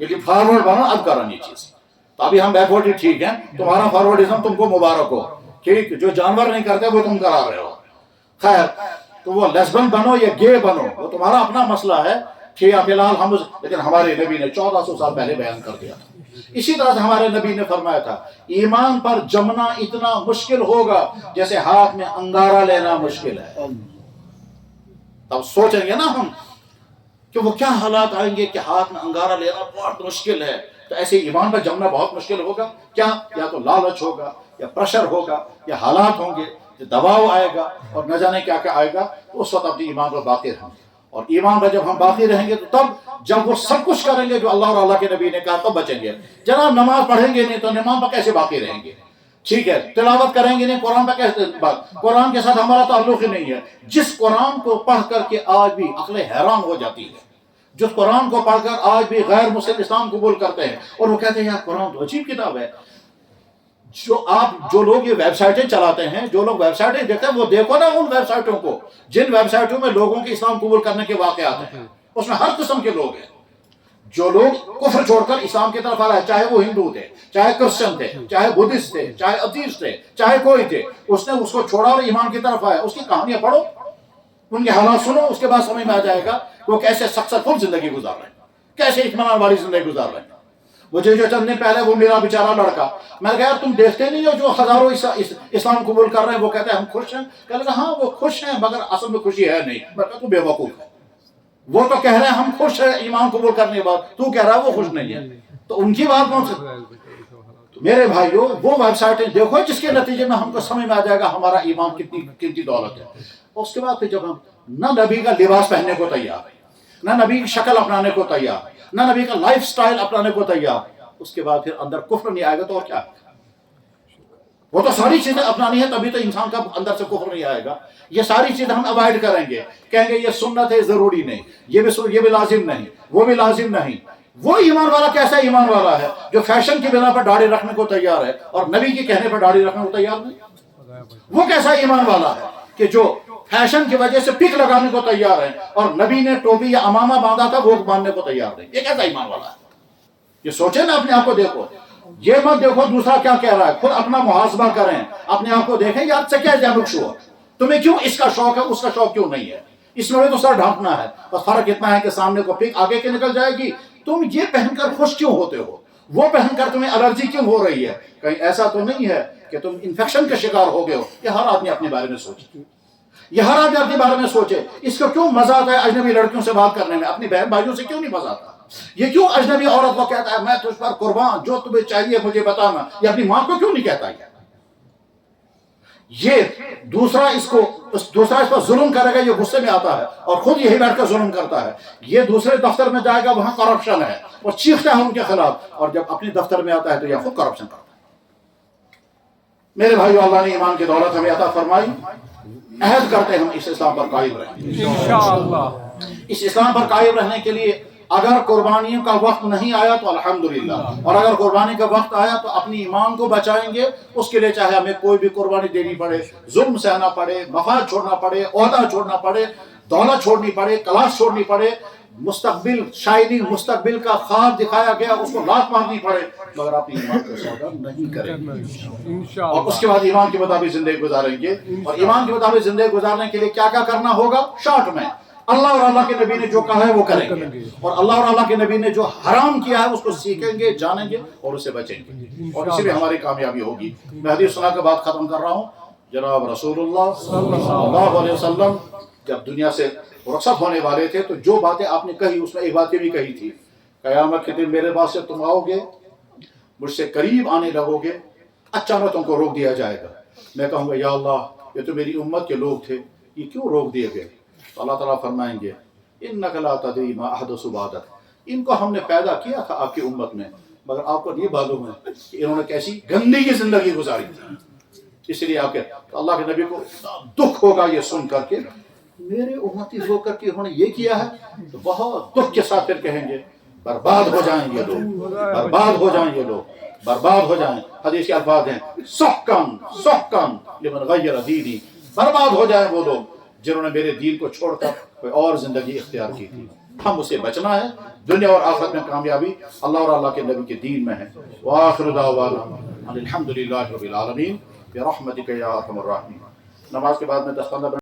لیکن فارورڈ بنو اب کرانی چیز. تو ابھی ہم بیکورڈ ہی ٹھیک ہیں, تمہارا فارورڈزم تم کو مبارک ہو, ٹھیک, جو جانور نہیں کرتے وہ تم کرا رہے ہو. خیر, تو وہ لیسبن بنو یا گے بنو وہ تمہارا اپنا مسئلہ ہے, ٹھیک ہے, فی الحال ہم, لیکن ہمارے نبی نے 1400 سال پہلے بیان کر دیا تھا. اسی طرح سے ہمارے نبی نے فرمایا تھا ایمان پر جمنا اتنا مشکل ہوگا جیسے ہاتھ میں انگارہ لینا مشکل ہے. تب سوچیں گے نا ہم کہ وہ کیا حالات آئیں گے کہ ہاتھ میں انگارہ لینا بہت مشکل ہے, تو ایسے ایمان پر جمنا بہت مشکل ہوگا. کیا, یا تو لالچ ہوگا, یا پریشر ہوگا, یا حالات ہوں گے, دباؤ آئے گا, اور نہ جانے کیا کیا آئے گا. تو اس وقت اپنی ایمان پر باقی رہیں گے. اور ایمان پر جب ہم باقی رہیں گے تو تب جب وہ سب کچھ کریں گے جو اللہ اور اللہ کے نبی نے کہا تب بچیں گے. جناب نماز پڑھیں گے نہیں تو نماز پر کیسے باقی رہیں گے؟ ٹھیک ہے, تلاوت کریں گے نہیں, قرآن پر کیسے, قرآن کے ساتھ ہمارا تعلق ہی نہیں ہے. جس قرآن کو پڑھ کر کے آج بھی عقلیں حیران ہو جاتی ہے, جس قرآن کو پڑھ کر آج بھی غیر مسلم اسلام قبول کرتے ہیں, اور وہ کہتے ہیں یار قرآن تو عجیب کتاب ہے. جو لوگ یہ ویب سائٹیں چلاتے ہیں, جو لوگ ویب سائٹیں دیکھتے ہیں, وہ دیکھو نا ان ویب سائٹوں کو, جن ویب سائٹوں میں لوگوں کے اسلام قبول کرنے کے واقعات ہیں, اس میں ہر قسم کے لوگ ہیں. جو لوگ کفر چھوڑ کر اسلام کی طرف آ رہے ہیں, چاہے وہ ہندو تھے, چاہے کرسچن تھے, چاہے بدھسٹ تھے, چاہے اتیسٹ تھے, چاہے کوئی تھے, اس نے اس کو چھوڑا اور ایمان کی طرف آیا. اس کی کہانیاں پڑھو, ان کے حالات سنو, اس کے بعد سمجھ میں آ جائے گا وہ کیسے سکسیسفل زندگی گزار رہے ہیں, کیسے اطمینان والی زندگی گزار رہے ہیں. مجھے جو چند دن پہلے وہ میرا بیچارہ لڑکا, میں نے کہا یار تم دیکھتے نہیں ہو جو ہزاروں اسلام قبول کر رہے ہیں, وہ کہتے ہیں ہم خوش ہیں. کہنے لگا ہاں وہ خوش ہیں مگر اصل میں خوشی ہے نہیں. میں کہا تو بے وقوف ہے, وہ تو کہہ رہے ہیں ہم خوش ہیں ایمان قبول کرنے کے بعد, تو کہہ رہا ہے وہ خوش نہیں ہے. تو ان کی بات کون سی؟ میرے بھائیوں وہ ویب سائٹیں دیکھو جس کے نتیجے میں ہم کو سمجھ میں آ جائے گا ہمارا ایمان کتنی قیمتی دولت ہے. اس کے بعد پھر جب ہم نہ نبی کا لباس پہننے کو تیار, نہ نبی کی شکل اپنانے کو تیار, نہ نبی کا لائف سٹائل اپنانے کو تیار, اس کے بعد پھر اندر کفر نہیں آئے گا تو اور کیا؟ وہ تو ساری چیزیں اپنانی ہے تبھی تو انسان کا اندر سے کفر نہیں آئے گا. یہ ساری چیزیں ہم اوائڈ کریں گے, کہیں گے یہ سنت ہے ضروری نہیں, یہ بھی لازم نہیں, وہ بھی لازم نہیں. وہ ایمان والا کیسا ایمان والا ہے جو فیشن کی بنا پر داڑھی رکھنے کو تیار ہے اور نبی کے کہنے پر داڑھی رکھنے کو تیار نہیں؟ وہ کیسا ایمان والا ہے کہ جو فیشن کی وجہ سے پک لگانے کو تیار ہے اور نبی نے ٹوپی یا امامہ باندھا تھا وہ باندھنے کو تیار نہیں؟ یہ کیسا ایمان والا ہے؟ یہ سوچیں نا, اپنے آپ کو دیکھو, یہ مت دیکھو دوسرا کیا کہہ رہا ہے, خود اپنا محاسبہ کریں, اپنے آپ کو دیکھیں یار سے کیا جانب شو, تمہیں کیوں اس کا شوق ہے اس کا شوق کیوں نہیں ہے. اس میں تو سر ڈھانپنا ہے, بس فرق اتنا ہے کہ سامنے کو پک آگے کے نکل جائے گی. تم یہ پہن کر خوش کیوں ہوتے ہو, وہ پہن کر تمہیں الرجی کیوں ہو رہی ہے؟ کہیں ایسا تو نہیں ہے کہ تم انفیکشن کے شکار ہو گئے ہو؟ یہ ہر آدمی اپنے بارے میں سوچے, یہ ہر آدمی اپنے بارے میں سوچے. اس کو کیوں مزہ آتا ہے اجنبی لڑکیوں سے بات کرنے میں, اپنی بہن بھائیوں سے کیوں نہیں مزہ آتا؟ یہ کیوں اجنبی عورت کو کہتا ہے میں تجھ پر قربان, جو تمہیں چاہیے مجھے بتانا, یہ اپنی ماں کو کیوں نہیں کہتا ہے؟ یہ دوسرا اس پر ظلم کرے گا, یہ غصے میں آتا ہے اور خود یہی بیٹھ کر ظلم کرتا ہے. یہ دوسرے دفتر میں جائے گا, وہاں کرپشن ہے اور چیختا ہے ان کے خلاف, اور جب اپنے دفتر میں آتا ہے تو یہ خود کرپشن کرتا ہے. میرے بھائیو, اللہ نے ایمان کی دولت ہمیں عطا فرمائی, عہد کرتے ہم اس اسلام پر قائم رہیں انشاءاللہ. اس اسلام پر قائم رہنے کے لیے اگر قربانیوں کا وقت نہیں آیا تو الحمدللہ, اور اگر قربانی کا وقت آیا تو اپنی ایمان کو بچائیں گے. اس کے لیے چاہے ہمیں کوئی بھی قربانی دینی پڑے, ظلم سہنا پڑے, مفاد چھوڑنا پڑے, عہدہ چھوڑنا پڑے, دولت چھوڑنی پڑے, کلاس چھوڑنی پڑے, مستقبل شاید مستقبل کا خواب دکھایا گیا اس کو لات مارنی پڑے, مگر اپنی ایمان کو سودا نہیں کریں گے. اور اس کے بعد ایمان کے مطابق زندگی گزاریں گے. اور ایمان کے مطابق زندگی گزارنے کے لیے کیا کیا کرنا ہوگا؟ شارٹ میں اللہ اور اللہ کے نبی نے جو کہا ہے وہ کریں گے, اور اللہ اور اللہ کے نبی نے جو حرام کیا ہے اس کو سیکھیں گے, جانیں گے اور اسے بچیں گے, اور اسی میں ہماری کامیابی ہوگی. میں حدیث سنا کے بعد ختم کر رہا ہوں. جناب رسول اللہ صلی اللہ علیہ وسلم جب دنیا سے رخصت ہونے والے تھے تو جو باتیں آپ نے کہی اس میں ایک بات یہ بھی کہی تھی, قیامت کے دن میرے پاس سے تم آؤ گے, مجھ سے قریب آنے لگو گے, اچانک تم کو روک دیا جائے گا. میں کہوں گا یا اللہ یہ تو میری امت کے لوگ تھے, یہ کیوں روک دیے گئے؟ تو اللہ تعالیٰ فرمائیں گے انک لا تدری ما احدث بعدک, ان کو ہم نے پیدا کیا تھا آپ کی امت میں, مگر آپ کو یہ معلوم ہے کہ انہوں نے کیسی گندی کی زندگی گزاری تھی. اس لیے آپ کے تو اللہ کے نبی کو دکھ ہوگا یہ سن کر کے, میرے امتی ہو کر کے انہوں نے یہ کیا ہے, تو بہت دکھ کے ساتھ پھر کہیں گے برباد ہو جائیں یہ لوگ, برباد ہو جائیں یہ لوگ, برباد ہو جائیں. حدیث کے الفاظ ہیں سحقاً سحقاً لمن غیر دینی, برباد ہو جائیں وہ لوگ جنہوں نے میرے دین کو چھوڑ کر کوئی اور زندگی اختیار کی تھی. ہم اسے بچنا ہے، دنیا اور آخرت میں کامیابی اللہ اور اللہ کے نبی کے دین میں ہے۔ وآخر دعوانا الحمدللہ رب العالمین برحمتک یا ارحم الراحمین۔ نماز کے بعد میں 10-15